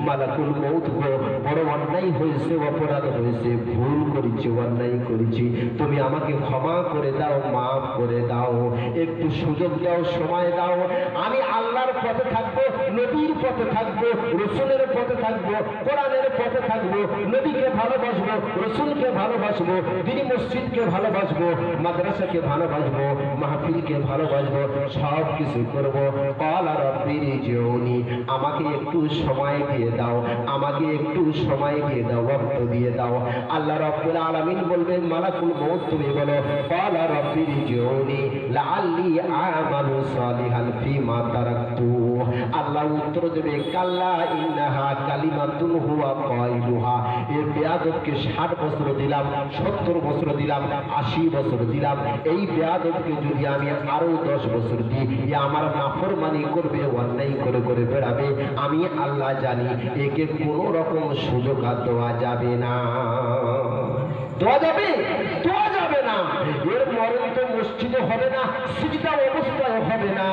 মালাকুল মউত গো, বড় অন্যায় হয়েছে, অপরাধ হয়েছে, ভুল করেছি, অন্যায় করেছি, তুমি আমাকে ক্ষমা করে দাও, মাফ করে দাও, একটু সুযোগ দাও, সময় দাও, আমি আল্লাহর পথে থাকবো, নবীর পথে থাকবো, রসুলের পথে থাকবো, কোরআনের পথে থাকবো, নবীকে ভালোবাসবো, রসুলকে ভালোবাসবো, দিনী মসজিদকে ভালোবাসবো, মাদ্রাসাকে ভালোবাসবো, মাহফিলকে ভালোবাসবো, সব কিছু করবো। ক্বালা রাব্বিরজিউনি, আমাকে একটু সময় দিয়ে দাও, আমাকে একটু সময় দিয়ে দাও, ওয়াক্ত দিয়ে দাও। আল্লাহ রাব্বুল আলামিন বলবেন মালাকুল মউত তুমি বলো ক্বালা রাব্বিরজিউনি লাআল্লি আমালু সালিহান ফীমা তারাকতু। আল্লাহ উত্তর দেবে কাল্লা ইন্নাহা কালিমাতুন হুয়া কাইলুহা। এই বেয়াদবকে 60 বছর দিলাম, 70 বছর দিলাম, 80 বছর দিলাম, এই বেয়াদবকে যদি আমি আরো 10 বছর দিই, এ আমার নাফরমানি করবে, অন্যায় করে করে বেড়াবে, আমি আল্লাহ জানি, একে কোনো রকম সুযোগ আর দেওয়া যাবে না। দেওয়া যাবে? দেওয়া যাবে না। এর মরণ তো মসজিদে হবে না, সিজদা অবস্থায় হবে না,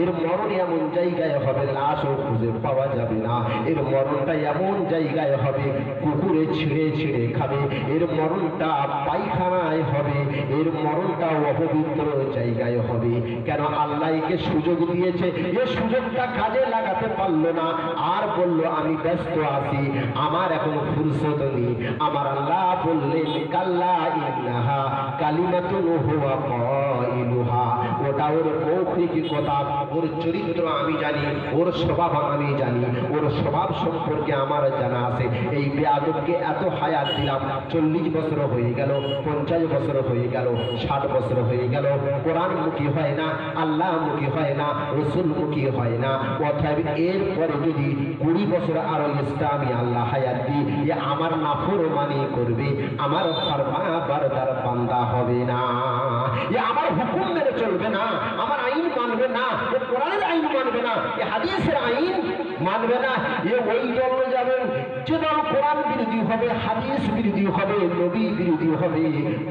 এর মরণ এমন জায়গায় হবে লাশও খুঁজে পাওয়া যাবে না, এর মরণটা এমন জায়গায় হবে কুকুরে ছিঁড়ে ছিঁড়ে খাবে, এর মরণটা পায়খানায় হবে, এর মরণটা অপবিত্র জায়গায় হবে। কেন? আল্লাহ একে সুযোগ দিয়েছে, এ সুযোগটা কাজে লাগাতে পারলো না, আর বলল আমি ব্যস্ত আছি, আমার এখন ফুরসত নেই। আমার আল্লাহ বললেন কাল্লা ইন্নাহা কালিমাতুন হুয়া কাইলুহা। ওটা ওর মৌখিক কথা, ওর চরিত্র আমি জানি, ওর স্বভাব আমি জানি, ওর স্বভাব সম্পর্কে আমার জানা আছে। এই বেয়াদবকে এত হায়াত দিলাম, 40 বছর হয়ে গেল, 50 বছর হয়ে গেল, 60 বছর হয়ে গেল, কোরআন মুখী হয় না, আল্লাহ মুখী হয় না, রসুল মুখী হয় না। অতএব এরপরে যদি 20 বছর আরো ইসলামী আল্লাহ হায়াত দিই, এ আমার নাফরমানি করবে, আমার ফরমাবরদার বান্দা হবে না, এ আমার হুকুম মেনে চলবে না, আমার আইন মানবে না, এ কোরআনের আইন মানবে না, এ হাদিসের আইন মানবে না। এ ওই দলে যাবেন যে দল কোরআন বিরোধী হবে, হাদিস বিরোধী হবে, নবী বিরোধী হবে,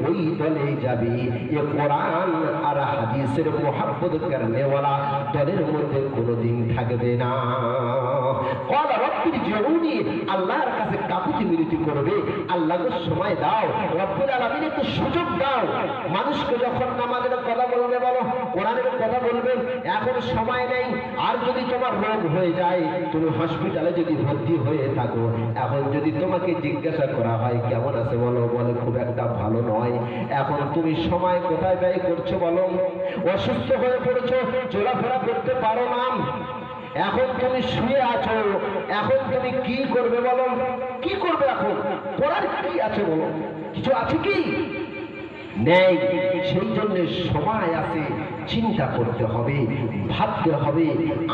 ওই দলে যাবে। এ কোরআন আর হাদিসের মোহাব্বত করনেওয়ালা দলের মধ্যে কোনোদিন থাকবে না। ক্বালা রাব্বিরজিউনি, আল্লাহর কাছে কাকুতি মিনতি করবে, আল্লাহকে সময় দাও, রব্বুল আলামিন একটু সুযোগ দাও। মানুষকে যখন নামাজের কথা বলবে, বলো কোরআনের কথা বলবে, এখন সময় নেই। আর যদি তোমার রোগ হয়ে যায়, তুমি হসপিটালে যদি ভর্তি হয়ে থাকো, এখন যদি তোমাকে জিজ্ঞাসা করা হয় কেমন আছে, বলো বলে খুব একটা ভালো নয়। এখন তুমি সময় কোথায় ব্যয় করছো বলো? অসুস্থ হয়ে পড়েছো, চলাফেরা করতে পারো না, এখন তুমি শুয়ে আছো, এখন তুমি কি করবে বলো? কি করবে এখন? করার কি আছে বলো? কিছু আছে কি? নেই। সেই জন্য সময় আছে, চিন্তা করতে হবে, ভাবতে হবে,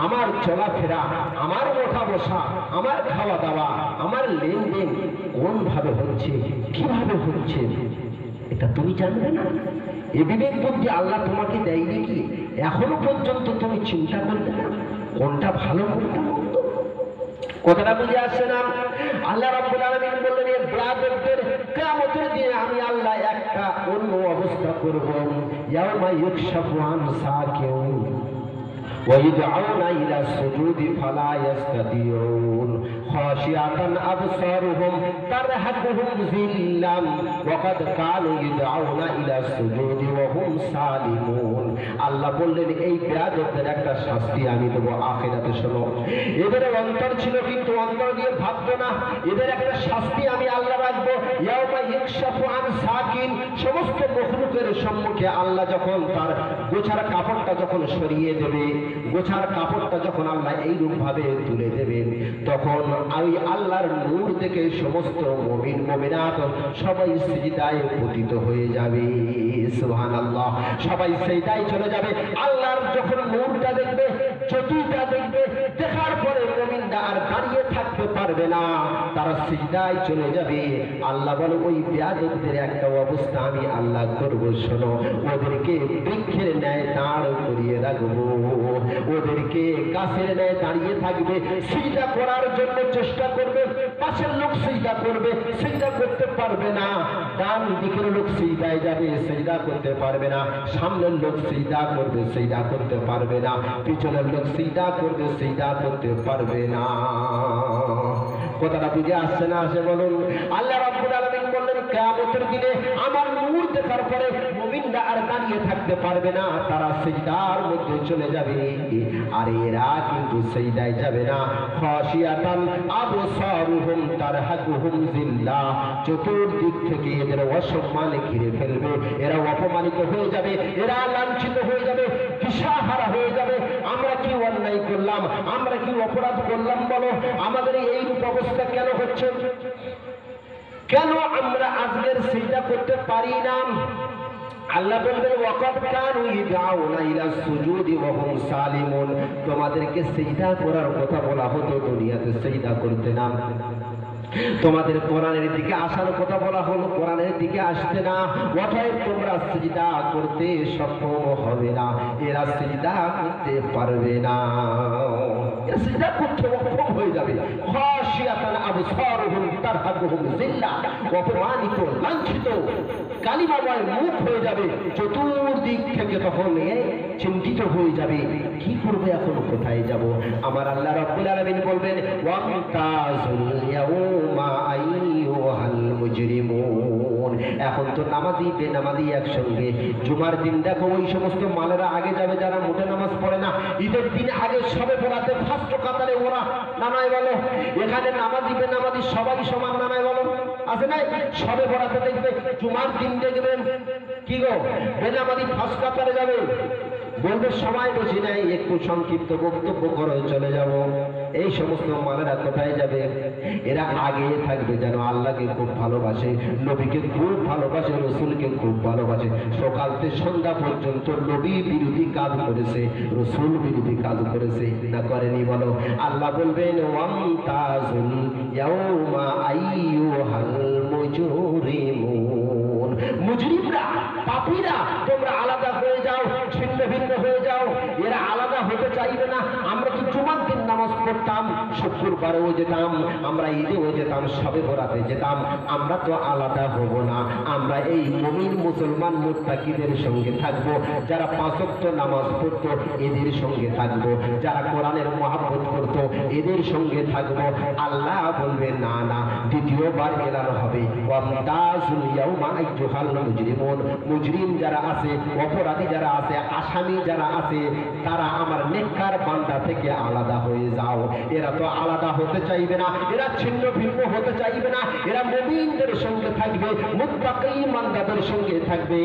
আমার চলাফেরা, আমার ওঠা বসা, আমার খাওয়া দাওয়া, আমার লেনদেন কোনভাবে হচ্ছে, কিভাবে হচ্ছে, এটা তুমি জানবে না? এ বিবেক বুদ্ধি আল্লাহ তোমাকে দেয়নি কি? এখনো পর্যন্ত তুমি চিন্তা করবে না কোনটা ভালো, কোনটা মন্দ? কথাটা বুঝে আসছে না? আল্লাহ রাব্বুল আলামিন বললেন এই বেয়াদবদের কিয়ামতের দিনে আমি আল্লাহ একটা অন্য অবস্থা করব। ইয়াউমা ইউকশাফু আন সাকিন ওয়া ইদউনা ইলা সুজুদি ফালা ইস্তাতিউন খাশিয়াতান আবসারুহুম তারহাকুহুম যিল্লাম ওয়া কাদ কানু ইদউনা ইলা সুজুদি ওয়া হুম সালিমুন। আল্লাহ বললেন এই বেয়াদবদের একটা শাস্তি আমি দেব আখিরাতে। শোনো, এদের অন্তর ছিল কিন্তু অন্তর দিয়ে ভাবতো না, এদের একটা শাস্তি আমি আল্লাহ রাখবো। ইয়াউমা ইউকশাফু আন সাকিন, সমস্ত মখলুকের সম্মুখে আল্লাহ যখন তার গোছার কাপড়টা যখন সরিয়ে দেবে, গোছার কাপড়টা যখন আল্লাহ এইরূপ ভাবে তুলে দেবেন, তখন ওই আল্লাহর নূর দেখে সমস্ত মুমিন মুমিনাত সবাই সিজদায় পতিত হয়ে যাবে। সুবহানাল্লাহ, সবাই সিজদায় চলে যাবে। আল্লাহর যখন নূরটা দেখবে, জ্যোতিটা দেখবে, দেখার পরে মুমিনরা আর দাঁড়িয়ে থাকতে পারবে পারবে না, তারা সিজদায় চলে যাবে। আল্লাহ বলে ওই বেয়াদবদের একটা অবস্থা আমি আল্লাহ করব, শোনো, ওদেরকে বৃক্ষের ন্যায় দাঁড় করিয়ে রাখবো, ওদেরকে গাছের ন্যায় দাঁড়িয়ে থাকবে, সিজদা করার জন্য চেষ্টা করবে, পাশের লোক সিজদা করবে, সিজদা করতে পারবে না, ডান দিকের লোক সিজদায় যাবে, সিজদা করতে পারবে না, সামনের লোক সিজদা করবে, সিজদা করতে পারবে না, পিছনের লোক সিজদা করবে, সিজদা করতে পারবে না। কথাটা বুঝে আসছে না? আসে বলুন। আল্লাহ রাব্বুল আলামিন বললেন কিয়ামতের দিনে আমার নূর দেখার পরে মুমিনরা আর দাঁড়িয়ে থাকতে পারবে না, তারা সিজদার মধ্যে চলে যাবে। আর এরা কিন্তু সিজদায় যাবে না। খাশিয়াতান আবসারুহুম তারহাকুহুম জিল্লাহ, চতুর্দিক থেকে এদের অসম্মান ঘিরে ফেলবে, এরা অপমানিত হয়ে যাবে, এরা লাঞ্ছিত হয়ে যাবে, দিশাহারা হয়ে যাবে। আমরা কি অন্যায় করলাম, আমরা কি অপরাধ করলাম বলো? আমাদের এই রূপ অবস্থা কেন হচ্ছে? কেন আমরা আজকের সিজদা করতে পারি না? আল্লাহ বলবেন ওয়াকাদ কানু ইয়াউনা ইলা সুজুদি ওয়া হুম সালিমুন, তোমাদেরকে সিজদা করার কথা বলা হতো, দুনিয়াতে সিজদা করতে না। তোমাদের কোরআনের দিকে আসার কথা বলা হলো, কোরআনের দিকে আসতে না, অতএব তোমরা সিজদা করতে সক্ষম হবে না, এরা সিজদা করতে পারবে না, এরা সিজদা করতে অক্ষম হয়ে যাবে। খাশিয়াতান আবসারুহুম তারহাকুহুম জিল্লাহ, অপমানিত, লাঞ্ছিত, কালিমাময় মুখ হয়ে যাবে, চতুর্দিক থেকে তখন চিন্তিত হয়ে যাবে, কি করবে এখন, কোথায় যাব? আমার আল্লাহ রাব্বুল আলামিন বলবেন ওয়ামতাজুল ইয়াউমা আইয়ুহাল মুজরিমুন, এখন তো নামাজি বেনামাজি একসঙ্গে। জুমার দিন দেখো ওই সমস্ত মালেরা আগে যাবে যারা মোটে নামাজ পড়ে না, ঈদের দিন আগে সবে পড়াতে ফার্স্ট কাতারে ওরা, নানাই বলো এখানে নামাজি বেনামাজি সবাই সমান, নানাই বলো আছে নাই? সবে পড়াতে দেখবে, জুমার দিন দেখবেন কি গো বেনামাজি ফার্স্ট কাতারে যাবে, বলবে সময় বেশি নাই, একটু সংক্ষিপ্ত বক্তব্য করে চলে যাব। এই সমস্ত মালেরা কোথায় যাবে? এরা আগে থাকবে যেন আল্লাহকে খুব ভালোবাসে, নবীকে খুব ভালোবাসে, রসুলকে খুব ভালোবাসে, সকাল থেকে সন্ধ্যা পর্যন্ত নবী বিরোধী কাজ করেছে, রসুল বিরোধী কাজ করেছে না করেনি বলো? আল্লাহ বলবেন ওয়ামতাজুল ইয়াউমা আইয়ুহাল মুজরিমুন, মুজরিমরা, পাপীরা, তোমরা আলাদা হয়ে যাও, ছিন্ন ভিন্ন হয়ে যাও। এরা আলাদা হতে চাইবে না। আমরা তো জুমার দিন নামাজ পড়তাম, শুক্রবারেও যেতাম, আমরা ঈদেও যেতাম, সবে বরাতে যেতাম, আমরা তো আলাদা হব না। আমরা এই মুমিন মুসলমান মুত্তাকিদের সঙ্গে থাকবো, যারা পাঁচ ওয়াক্ত নামাজ পড়তো এদের সঙ্গে থাকবো, যারা কোরআনের মহব্বত করতো এদের সঙ্গে থাকবো। আল্লাহ বলবে না না, দ্বিতীয়বার এলান হবে ওয়ামতাজুল ইয়াউমা আইয়ুহাল মুজরিমুন, মুজরিম যারা আছে, অপরাধী যারা আছে, আসামি যারা আছে, তারা আমার নেককার বান্দা থেকে আলাদা হয়ে যাও। এরা তো আলাদা হতে চাইবে না, এরা ছিন্ন ভিন্ন হতে চাইবে না, এরা মুমিনদের সঙ্গে থাকবে, মুত্তাকি বান্দাদের সঙ্গে থাকবে।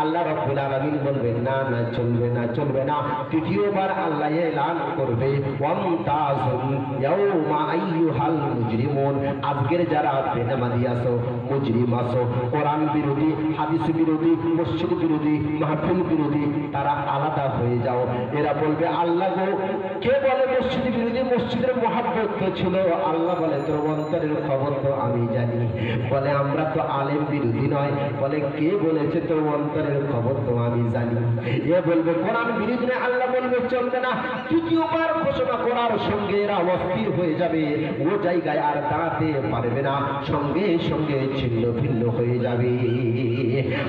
আল্লাহ রাব্বুল আলামিন বলবেন না না, চলবে না, চলবে না। তৃতীয়বার আল্লাহ এলান করবে ওয়ামতাজুল ইয়াউমা আইয়ুহাল মুজরিমুন, আজকের যারা বেনামাজি আছো, মুজরিম আছো, কোরআন বিরোধী, হাদিস বিরোধী, মসজিদ বিরোধী, মাহফিল বিরোধী, তারা আলাদা হয়ে যাও। এরা বলবে আল্লাহ গো, কে বলে মসজিদ বিরোধী? মসজিদের মহব্বত তো ছিল। আল্লাহ বলে তোর অন্তরের খবর তো আমি জানি। বলে আমরা তো আলেম বিরোধী নয়। বলে কে বলেছে তোর অন্তরের খবর তো আমি জানি। এ বলবে কোরআন বিরোধী নয়। আল্লাহ বলবে চলবে না। তৃতীয়বার ঘোষণা করার সঙ্গে এরা অস্থির হয়ে যাবে, ও জায়গায় আর দাঁড়াতে পারবে না, সঙ্গে সঙ্গে ছিন্ন ভিন্ন হয়ে যাবে।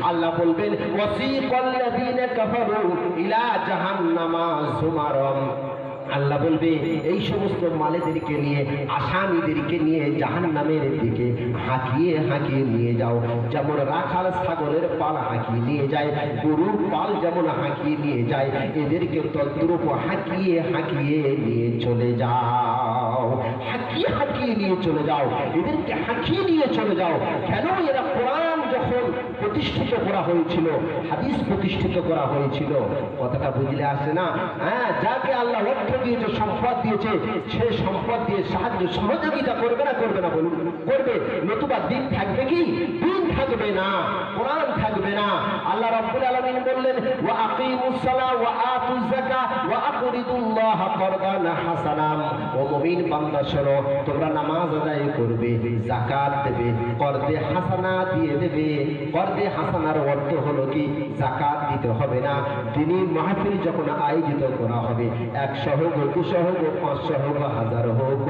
আল্লাহ বলবেন ওয়াসিকাল্লাযীনা কাফারু ইলা জাহান্নামা যুমারাম, আল্লাহ বলবে এই সমস্ত মালেদেরকে নিয়ে, আসামিদেরকে নিয়ে জাহান্নামের দিকে হাঁকিয়ে হাঁকিয়ে নিয়ে যাও। যেমন রাখাল ছাগলের পাল হাঁকিয়ে নিয়ে যায়, গরুর পাল যেমন হাঁকিয়ে নিয়ে যায়, এদেরকে তদ্রূপ হাঁকিয়ে হাঁকিয়ে নিয়ে চলে যাও, হাঁকিয়ে হাঁকিয়ে নিয়ে চলে যাও, এদেরকে হাঁকিয়ে নিয়ে চলে যাও। কেন? এরা কোরআন যখন প্রতিষ্ঠিত করা হয়েছিল, হাদিস প্রতিষ্ঠিত করা হয়েছিল, কথাটা বুঝলে আসে না? হ্যাঁ, যাকে আল্লাহ অর্থ দিয়েছে, সম্পদ দিয়েছে, সে সম্পদ দিয়ে সাহায্য সহযোগিতা করবে না, করবে না? বলুন করবে। নতুবা দিন থাকবে কি? দিন থাকবে না, কোরআন থাকবে না। আল্লাহ রাব্বুল আলামিন বললেন বললেন ওয়া আকিমুস সালাহ ওয়া আতুজ যাকাত ওয়া আকরিদুল্লাহ করদান হাসানা। ও মুমিন বান্দা শোনো, তোমরা নামাজ আদায় করবে, যাকাত দেবে, করদে হাসানা দিয়ে দেবে। করদে হাসানার অর্থ হলো কি, যাকাত দিতে হবে না। দ্বীনি মাহফিল যখন আয়োজিত করা হবে, 100 হোক, 200 হোক, 500 হোক, 1000 হোক,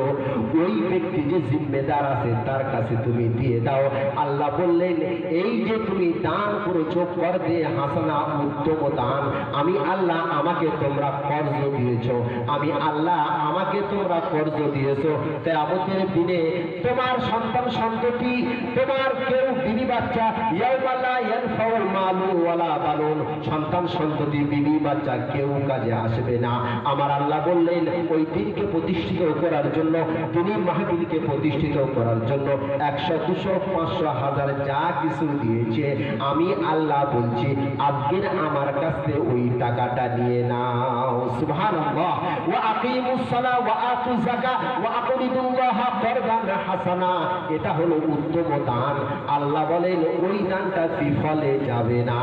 ওই ব্যক্তি যে জিম্মেদার আছে তার কাছে তুমি দিয়ে দাও। আল্লাহ বললেন এই যে তুমি দান করেছো, করদে হাসানা উত্তম দান। আমি আল্লাহ আমাকে তোমরা কর্জ দিয়েছো, আমি আল্লাহ আমাকে তোমরা কর্জ দিয়েছো। কিয়ামতের দিনে তোমার সন্তান সন্ততি, তোমার কেউ বিবি বাচ্চা, ইয়াউমা লা ইয়ানফাউল মালু ওয়ালা বানুন, সন্তান সন্ততি বিবি বাচ্চা কেউ কাজে আসবে না। আমার আল্লাহ বললেন ওই দিনকে প্রতিষ্ঠিত করার জন্য, তিনি মাহফিলকে প্রতিষ্ঠিত করার জন্য 100, 200, 500, 1000 যা কিছু দিয়েছে, আমি আল্লাহ বলছি আজকের আমার কাছে ওই টাকাটা নিয়ে নাও। সুবহানাল্লাহ। ওয়া আকিমুস সালাহ ওয়া আতুজ যাকাত ওয়া আকরিদুল্লাহ করদান হাসানা, এটা হলো উত্তম দান। আল্লাহ বলেন ওই দানটা বিফলে যাবে না।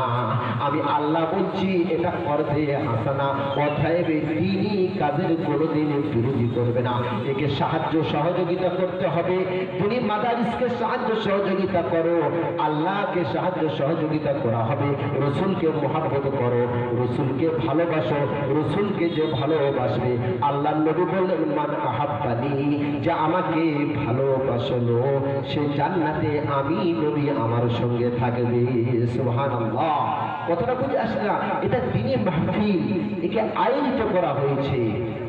আমি আল্লাহ বলছি এটা করদে হাসানা, অতএব তিনি কাজের কোনোদিন বিরোধী করবে না। একে সাহায্য সহযোগিতা করতে হবে। তুমি মাদারিসকে সাহায্য সহযোগিতা করো, আল্লাহকে সাহায্য সহযোগিতা করা হবে। রসুলকে মহব্বত করো, রসুলকে ভালোবাসো। রসুলকে যে ভালোবাসবে, আল্লাহ নবী বললেন মান আহাব্বানি, যে আমাকে ভালোবাসলো সে জান্নাতে আমি নবী আমার সঙ্গে থাকবে। সুবহানাল্লাহ। কথাটা বুঝে আসে না? এটা দ্বীনি মাহফিল, একে আয়োজিত করা হয়েছে।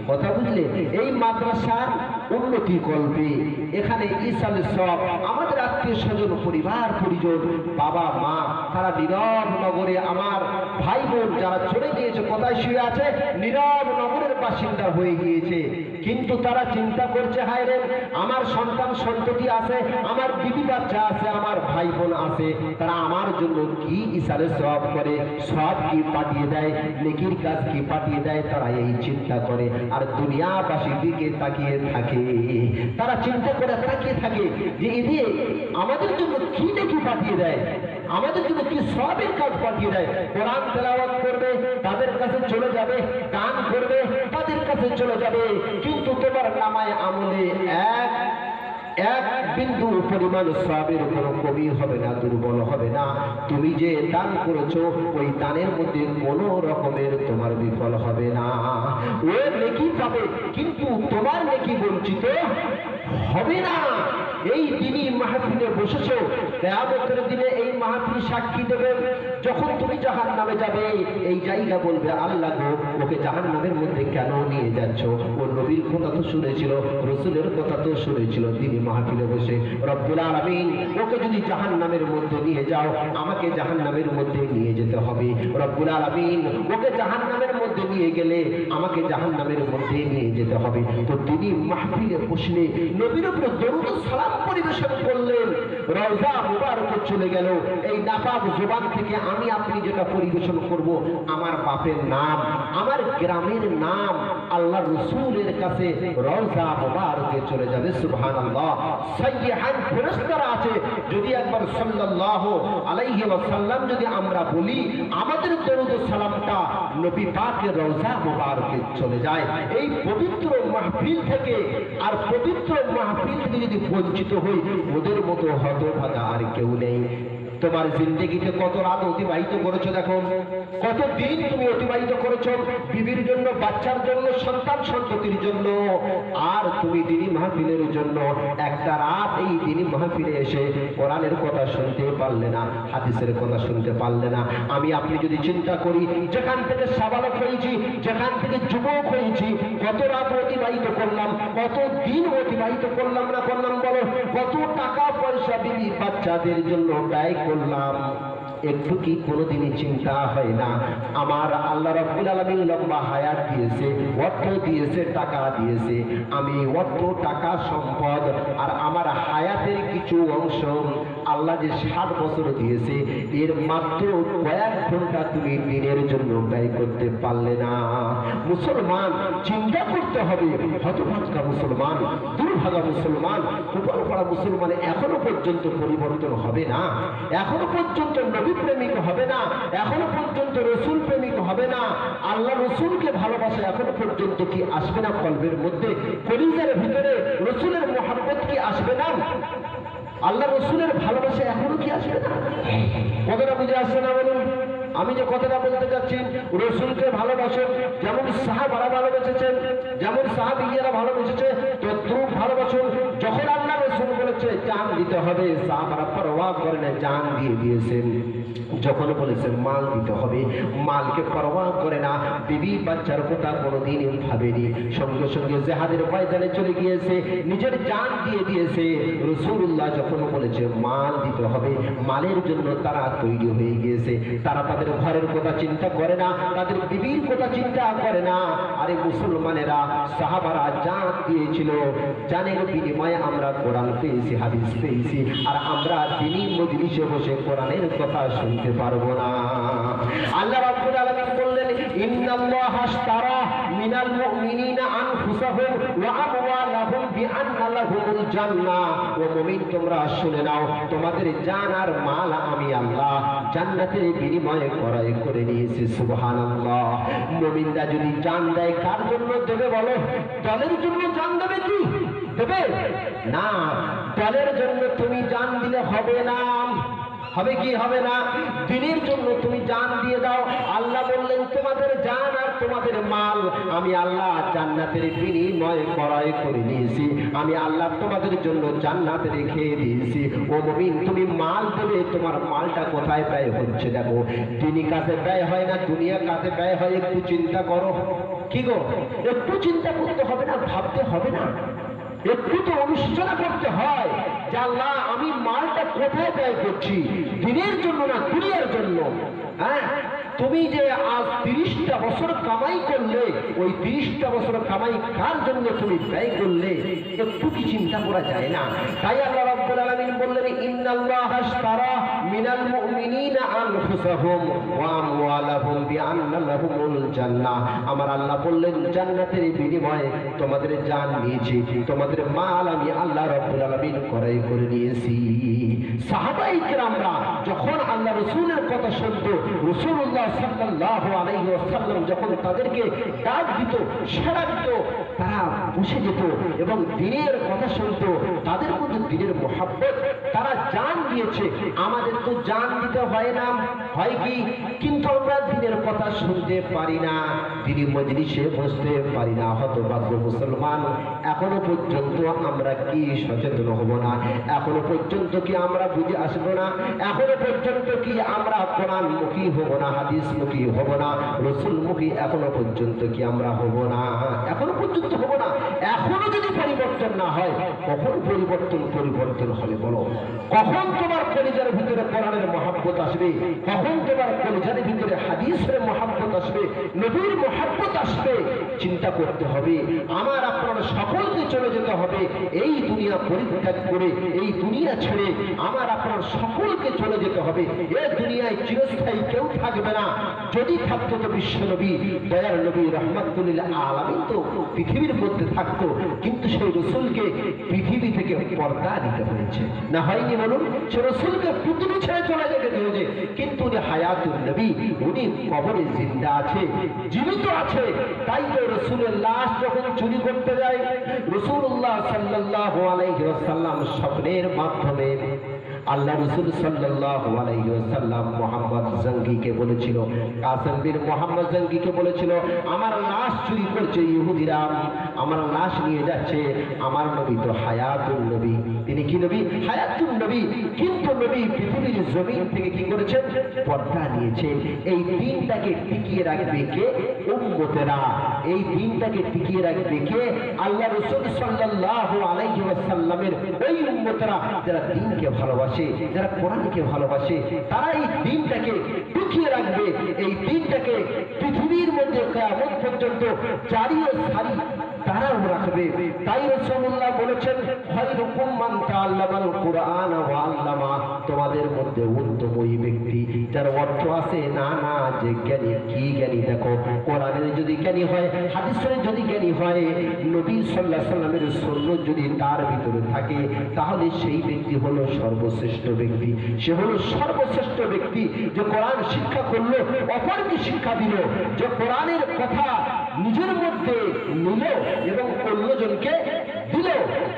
কথা বুঝলে? এই মাদ্রাসার উন্নতি কল্পে এখানে ইসালে সব আমাদের আত্মীয় স্বজন, পরিবার পরিজন, বাবা মা, তারা নীরব নগরে, আমার ভাই বোন যারা চলে গিয়েছে, কোথায় শুয়ে আছে, নীরব নগরের বাসিন্দা হয়ে গিয়েছে। কিন্তু তারা চিন্তা করছে হায় রে, আমার সন্তান সন্ততি আছে, আমার বিবি বাচ্চা আছে, আমার ভাই বোন আছে, তারা আমার জন্য কি ইসালে সব করে, সব কি পাঠিয়ে দেয়, নেকির কাজ কি পাঠিয়ে দেয়, তারা এই চিন্তা করে। আর দুনিয়াবাসীর দিকে তাকিয়ে থাকে, তারা চিন্তা করে তাকিয়ে থাকে যে এদের আমাদের জন্য কি নেকি পাঠিয়ে দেয়, আমাদের জন্য কি সবের কাজ পাঠিয়ে দেয়। কোরআন তেলাওয়াত করবে, তাদের কাছে চলে যাবে, গান করবে, তাদের কাছে চলে যাবে, কিন্তু তোমার নামায় আমলে এক বিন্দু পরিমাণ সওয়াবের কোনো কমি হবে না, দুর্বল হবে না। তুমি যে দান করেছো ওই দানের মধ্যে কোনো রকমের তোমার বিফল হবে না। ও নেকি পাবে, কিন্তু তোমার নেকি বঞ্চিত হবে না। এই দ্বীনি মাহফিলে বসেছো, কিয়ামতের দিনে এই মাহফিল সাক্ষী দেবে। যখন তুমি জাহান্নামে যাবে, এই জায়গা বলবে আল্লাহ গো, ওকে জাহান্নামের মধ্যে কেন নিয়ে যাচ্ছ? ও নবীর কথা তো শুনেছিল, রসুলের কথা তো শুনেছিল, দ্বীনি মাহফিলে বসে রব্বুল আলামিন ওকে যদি জাহান্নামের মধ্যে নিয়ে যাও, আমাকে জাহান্নামের মধ্যে নিয়ে যেতে হবে। রব্বুল আলামিন ওকে জাহান্নামের মধ্যে নিয়ে গেলে আমাকে জাহান্নামের মধ্যে নিয়ে যেতে হবে। তো দ্বীনি মাহফিলে বসলে নবীর উপরে দরুদ ও সালাম পরিবেশন করলেন, রওজা মুবারক চলে গেল। এই নাপাক জবান থেকে আমি আপনি যেটা পরিবেশন করব, আমার বাপের নাম, আমার গ্রামের নাম আল্লাহ রসুলের কাছে রওজা মুবারকে চলে যাবে। সুবহানাল্লাহ। সাইয়্যাহান ফেরেশতারা আছে, যদি একবার সাল্লাল্লাহু আলাইহি ওয়াসাল্লাম যদি আমরা বলি, আমাদের দরুদ ও সালামটা নবী পাকের রওজা মুবারকে চলে যায়। এই পবিত্র মাহফিল থেকে, আর পবিত্র মাহফিল থেকে যদি বঞ্চিত হই, ওদের মতো হতভাগা আর কেউ নেই। তোমার জিন্দেগিতে কত রাত অতিবাহিত করেছো দেখো, কত দিন তুমি অতিবাহিত করেছো বিবির জন্য, বাচ্চার জন্য, সন্তান সন্ততির জন্য, আর তুমি দ্বীনি মাহফিলের জন্য একটা রাত এই দ্বীনি মাহফিলে এসে কোরআনের কথা শুনতে পারলে না, হাদিসের কথা শুনতে পারলে না। আমি আপনি যদি চিন্তা করি, যেখান থেকে সাবালক হয়েছি, যেখান থেকে যুবক হয়েছি, কত রাত অতিবাহিত করলাম, কত দিন অতিবাহিত করলাম না করলাম বলো, কত টাকা পয়সা বিবি বাচ্চাদের জন্য ব্যয় করলাম, একটু কি কোনোদিনই চিন্তা হয় না? আমার আল্লাহ রাব্বুল আলামিন লম্বা হায়াত দিয়েছে, অর্থ দিয়েছে, টাকা দিয়েছে। আমি অর্থ, টাকা, সম্পদ আর আমার হায়াতের কিছু অংশ আল্লাহ যে 60 বছর দিয়েছে, এর মাত্র কয়েক ঘন্টা তুমি দিনের জন্য ব্যয় করতে পারলে না। মুসলমান চিন্তা করতে হবে, হতভাগা মুসলমান, দুর্ভাগা মুসলমান, কুপালপাড়া মুসলমান এখনো পর্যন্ত পরিবর্তন হবে না, এখনো পর্যন্ত নবী প্রেমিক হবে না, এখনো পর্যন্ত রসুল প্রেমিক হবে না, আল্লাহ রসুলকে ভালোবাসা এখনো পর্যন্ত কি আসবে না কলবের মধ্যে? কলিজার ভিতরে রসুলের মোহাব্বত কি আসবে না? আল্লাহ রসুলের ভালোবাসা এখনো কি আসবে না? কথাটা বুঝে আসছে না বলুন? আমি যে কথাটা বলতে চাচ্ছি, রসুলকে ভালোবাসো যেমন সাহাবারা ভালোবেসেছেন, যেমন সাহাবীরা ভালোবেসেছে, তদ্রূপ ভালোবাসুন। যখন আল্লাহ রসুল বলেছে জান দিতে হবে, সাহাবারা পরোয়া করে না, জান দিয়ে দিয়েছেন। যখন বলেছেন মাল দিতে হবে, মালকে পরোয়া করে না, বিবি বাচ্চার কথা কোনোদিন ভাবেনি, সঙ্গে সঙ্গে জিহাদের ময়দানে চলে গিয়েছে, নিজের জান দিয়ে দিয়েছে। রাসূলুল্লাহ যখন বলেছে মাল দিতে হবে, মালের জন্য তারা তৈরি হয়ে গিয়েছে। তারা তাদের ঘরের কথা চিন্তা করে না, তাদের বিবির কথা চিন্তা করে না। আরে মুসলমানেরা, সাহাবারা জান দিয়েছিল, জানের বিনিময়ে আমরা কোরআন পেয়েছি, হাদিস পেয়েছি, আর আমরা দ্বীনি মজলিসে বসে কোরআনের কথা শুনতে পারবো না। আল্লাহ রাব্বুল আলামিন বললেন, ইন্নাল্লাহা আশতারা মিনাল মুমিনিনা আনফুসাহুম ওয়া আমওয়ালাহুম বিআন্না লাহুমুল জান্নাহ। ও মুমিন, তোমরা শুনে নাও, তোমাদের জান আর মাল আমি আল্লাহ জান্নাতের বিনিময়ে ক্রয় করে নিয়েছি। সুবহানাল্লাহ। মুমিনরা যদি জান দেয়, কার জন্য দেবে বলো? দলের জন্য জান দেবে কি? দেবে না। দলের জন্য তুমি জান দিলে হবে না। হবে কি? হবে না। দ্বীনের জন্য তুমি জান দিয়ে দাও। আল্লাহ বললেন, তোমাদের জান আর তোমাদের মাল আমি আল্লাহ জান্নাতের বিনিময়ে ক্রয় করে নিয়েছি। আমি আল্লাহ তোমাদের জন্য জান্নাত রেখে দিয়েছি। ও মুমিন, তুমি মাল দেবে, তোমার মালটা কোথায় ব্যয় হচ্ছে দেখো। দ্বীনি কাজে ব্যয় হয় না, দুনিয়া কাজে ব্যয় হয়। একটু চিন্তা করো। কি গো, একটু চিন্তা করতে হবে না? ভাবতে হবে না? একটু তো অনুশোচনা করতে হয় যে আল্লাহ, আমি মালটা কোথায় ব্যয় করছি? দ্বীনের জন্য না, দুনিয়ার জন্য। হ্যাঁ, তুমি যে আজ 30টা বছর কামাই করলে, ওই 30টা বছর কামাই কার জন্য তুমি ব্যয় করলে? একটু কি চিন্তা করা যায় না? তাই আল্লাহ রাব্বুল আলামিন বললেন, ইন্নাল্লাহা আশতারা মিনাল মুমিনিনা আনফুসাহুম ওয়া আমওয়ালাহুম বিআন্না লাহুমুল জান্নাহ। আমার আল্লাহ বললেন, জান্নাতের বিনিময়ে তোমাদের জান নিয়েছি, তোমাদের মাল আমি আল্লাহ রাব্বুল আলামিন ক্রয় করে নিয়েছি। সাহাবায়ে কেরামরা যখন আল্লাহ রাসূলের কথা শুনতো, রাসূলুল্লাহ সাল্লাল্লাহু আলাইহি ওয়াসাল্লাম যখন তাদেরকে ডাক দিত, সাড়া দিত, তারা বসে যেত এবং দ্বীনের কথা শুনতো। তাদের মধ্যে দ্বীনের মোহাব্বত, তারা জান দিয়েছে। আমাদের তো জান দিতে হয় না, হয় কি? কিন্তু আমরা দ্বীনের কথা শুনতে পারি না, দ্বীনি মজলিসে বসতে পারি না। হতভাগ্য মুসলমান, এখনো পর্যন্ত আমরা কি সচেতন হব না? এখনো পর্যন্ত কি আমরা বুঝে আসবো না? এখনো পর্যন্ত কি আমরা কোরআন মুখী হব না, হাদিস মুখী হব না, রসুল মুখী এখনো পর্যন্ত কি আমরা হব না? এখনো পর্যন্ত হব না। এখনো যদি পরিবর্তন না হয়, কখন পরিবর্তন হবে বলো? কখন তোমার কলিজার ভিতরে কোরআনের মহব্বত আসবে? কখন তোমার কলিজার ভিতরে হাদিসের মহব্বত আসবে, নবীর মহব্বত আসবে? চিন্তা করতে হবে। আমার আপনার সকলকে চলে যেতে হবে এই দুনিয়া পরিত্যাগ করে, এই দুনিয়া ছেড়ে আমার আপনার সকলকে চলে যেতে হবে। এই দুনিয়ায় চিরস্থায়ী কেউ থাকবে না। যদি থাকতো তো বিশ্ব নবী, দয়ার নবী রাহমাতুল আলামিন তো পৃথিবীর মধ্যে থাকতো, কিন্তু সেই রসুলকে পৃথিবী থেকে পর্দা দিতে হয়েছে, না হয়নি বলুন? সে রসুলকে পৃথিবী ছেড়ে চলে যেতে হয়েছে, কিন্তু উনি হায়াতুন নবী, উনি কবরে জিন্দা আছে, জীবিত আছে। তাই তো রসুলের লাশ যখন চুরি করতে যায়, রাসূলুল্লাহ সাল্লাল্লাহু আলাইহি ওয়াসাল্লাম স্বপ্নের মাধ্যমে আল্লাহ রসুল সাল্লাল্লাহু আলাইহি ওয়াসাল্লাম মোহাম্মদ জঙ্গিকে বলেছিল, কাসেম বিন মোহাম্মদ জঙ্গিকে বলেছিল, আমার লাশ চুরি করছে ইহুদিরা, আমার লাশ নিয়ে যাচ্ছে। আমার নবী তো হায়াতুন নবী, তিনি কি নবী? হায়াতুন নবী। কিন্তু নবী পৃথিবীর জমিন থেকে কি করেছেন? পর্দা নিয়েছে। এই দিনটাকে টিকিয়ে রাখবে কে? উম্মতেরা। এই দিনটাকে টিকিয়ে রাখবে কে? আল্লাহ রসুল সাল্লাল্লাহু আলাইহি ওয়াসাল্লামের ওই উম্মতেরা, যারা দিনকে ভালোবাসে, যারা কোরআনকে ভালোবাসে, তারা এই দিনটাকে টিকিয়ে রাখবে। এই দিনটাকে পৃথিবীর মধ্যে কিয়ামত পর্যন্ত জারি ও সারি তারা তারাও রাখবে। তাই রাসূলুল্লাহ বলেছেন, খায়রুকুম মান তাআল্লামাল কুরআন ওয়া আল্লামা, তোমাদের মধ্যে উত্তম ওই ব্যক্তি যার অর্থ আছে না না যে জ্ঞানী। কি জ্ঞানী? দেখো, কোরআনের যদি জ্ঞানী হয়, হাদিসের যদি জ্ঞানী হয়, নবী সাল্লাল্লাহু আলাইহি সাল্লামের সুন্নাত যদি তার ভিতরে থাকে, তাহলে সেই ব্যক্তি হলো সর্বশ্রেষ্ঠ ব্যক্তি। সে হলো সর্বশ্রেষ্ঠ ব্যক্তি যে কোরআন শিক্ষা করলো, অপরকে শিক্ষা দিল, যে কোরআনের কথা নিজের মধ্যে নিল এবং অন্যজনকে দিল।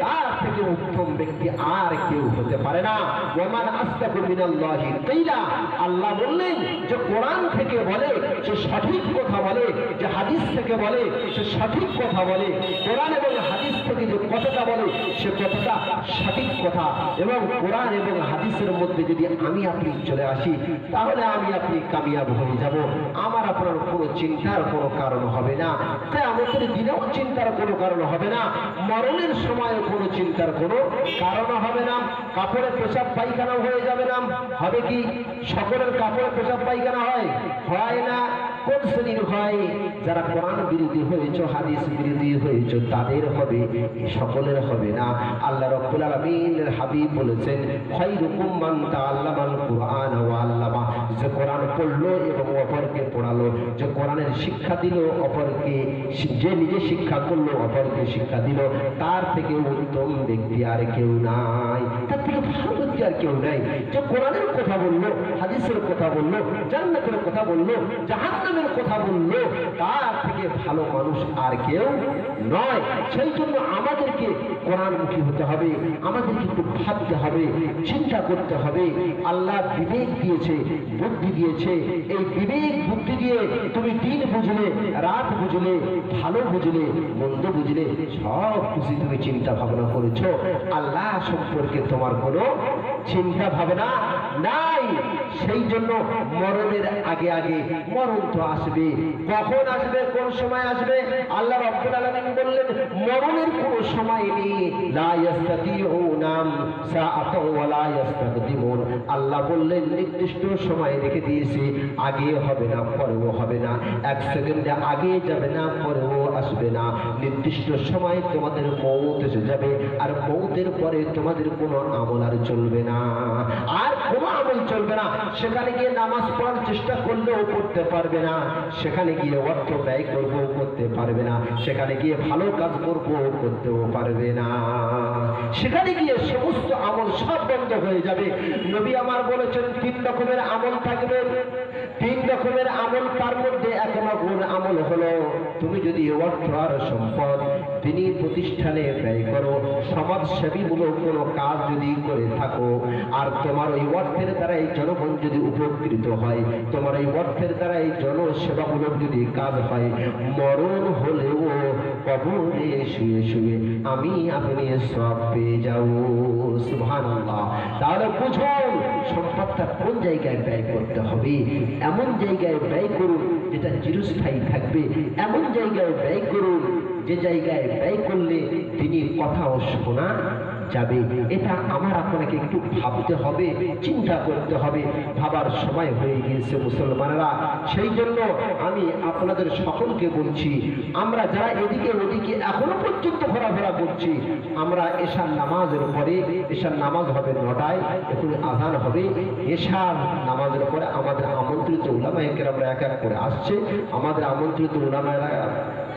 তার থেকে উত্তম ব্যক্তি আর কেউ হতে পারে না। ওয়ামান আসদাকু মিনাল্লাহি কিলা, আল্লাহ বললেন যে কোরআন থেকে বলে সে সঠিক কথা বলে, যে হাদিস থেকে বলে সে সঠিক কথা বলে। কোরআন এবং হাদিস থেকে যে কথাটা বলে সে কথাটা সঠিক কথা। এবং কোরআন এবং হাদিসের মধ্যে যদি আমি আপনি চলে আসি, তাহলে আমি আপনি কামিয়াব হয়ে যাব। আমার আপনার কোনো চিন্তার কোনো কারণ হবে না, কিয়ামতের দিনেও চিন্তার কোনো কারণ হবে না, মরণের সময় কোনো চিন্তার কোনো কারণ হবে না। কাপড়ে পেশাব পায়খানা হয়ে যাবে না, হবে কি? সকলের কাপড়ে পেশাব পায়খানা হয়? হয় না। কোন শ্রেণীর হয়? যারা কোরআন বিরোধী হয়েছ, হাদিস বিরোধী হয়েছ, তাদের হবে, সকলের হবে না। আল্লাহ রাব্বুল আলামিনের হাবিব বলেছেন, খায়রুকুম মান তাআল্লামাল কুরআন ওয়া আল্লামা, যে কোরআন পড়লো এবং অপরকে পড়ালো, যে কোরআনের শিক্ষা দিল অপরকে, যে নিজে শিক্ষা করলো অপরকে শিক্ষা দিল, তার থেকে উত্তম ব্যক্তি আর কেউ নাই, তার থেকে ভালো ব্যক্তি আর কেউ নাই। যে কোরআনের কথা বললো, হাদিসের কথা বললো, জান্নাতের কথা বললো, জাহান্নামের কথা বললো, তার থেকে ভালো মানুষ আর কেউ নয়। সেই জন্য আমাদেরকে কোরআনমুখী হতে হবে, আমাদেরকে একটু ভাবতে হবে, চিন্তা করতে হবে। আল্লাহ বিবেক দিয়েছে, বুদ্ধি দিয়েছে, এই বিবেক বুদ্ধি দিয়ে তুমি দিন বুঝলে, রাত বুঝলে, ভালো বুঝলে, মন্দ বুঝলে, সব কিছু তুমি চিন্তা ভাবনা করেছো। আল্লাহ সম্পর্কে তোমার কোনো চিন্তা ভাবনা নাই। সেই জন্য মরণের আগে আগে, মরণ তো আসবে, কখন আসবে, কোন সময় আসবে? আল্লাহ রাব্বুল আলামিন বললেন, মরণের কোনো সময় নেই। লা ইস্তাতিউনা সাআতাও ওয়া লা ইস্তাকদিমুন। আল্লাহ বললেন নির্দিষ্ট সময় রেখে দিয়েছে, আগে হবে না, পরেও হবে না, এক সেকেন্ডে আগে যাবে না, পরেও আসবে না। নির্দিষ্ট সময় তোমাদের মৌত এসে যাবে, আর মৌতের পরে তোমাদের কোনো আমল আর চলবে না, আর কোনো আমল চলবে না। সেখানে গিয়ে নামাজ পড়ার চেষ্টা করলেও পড়তে পারবে না, সেখানে গিয়ে অর্থ ব্যয় করবো করতে পারবে না, সেখানে গিয়ে ভালো কাজ করবো করতেও পারবে না। সেখানে গিয়ে সমস্ত আমল সব বন্ধ হয়ে যাবে। নবী আমার বলেছেন 3 রকমের আমল থাকবে, 3 রকমের আমল। তার মধ্যে 1 নম্বর আমল হলো, তুমি যদি অর্থ আর সম্পদ দিনী প্রতিষ্ঠানে ব্যয় করো, সমাজসেবীমূলক কোনো কাজ যদি করে থাকো, আর তোমার ওই অর্থের দ্বারাই জনগণ যদি উপকৃত হয়, তোমার এই অর্থের দ্বারাই জনসেবামূলক যদি কাজ হয়, মরণ হলেও কবরে শুয়ে শুয়ে আমি আপনি সব পেয়ে যাও। সুবহানাল্লাহ। তাহলে বুঝুন সম্পদটা কোন জায়গায় ব্যয় করতে হবে। এমন জায়গায় ব্যয় করুন যেটা চিরস্থায়ী থাকবে, এমন জায়গায় ব্যয় করুন যে জায়গায় ব্যয় করলে তিনি কথাও শোনা যাবে। এটা আমার আপনাকে একটু ভাবতে হবে, চিন্তা করতে হবে। ভাবার সময় হয়ে গিয়েছে মুসলমানেরা। সেই জন্য আমি আপনাদের সকলকে বলছি, আমরা যারা এদিকে ওদিকে এখনো পর্যন্ত ঘোরাফেরা করছি, আমরা এশার নামাজের পরে, এশার নামাজ হবে 9টায়, এখন আজান হবে। এশার নামাজের পরে আমাদের আমন্ত্রিত উলামায়ে কেরামরা এক এক করে আসছে। আমাদের আমন্ত্রিত উলামায়েরা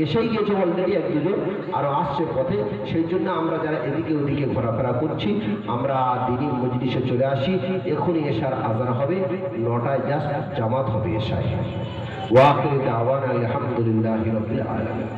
এসেই গিয়েছে অলরেডি, 1-2 আরো আসছে পথে। সেই জন্য আমরা যারা এদিকে ওদিকে ঘোরাফেরা করছি, আমরা দিনী মজলিসে চলে আসি। এখনই এশার আজান হবে, 9টায় জাস্ট জামাত হবে এশায়। ওয়া আখিরু দাওয়ানা আলহামদুলিল্লাহি রাব্বিল আলামিন।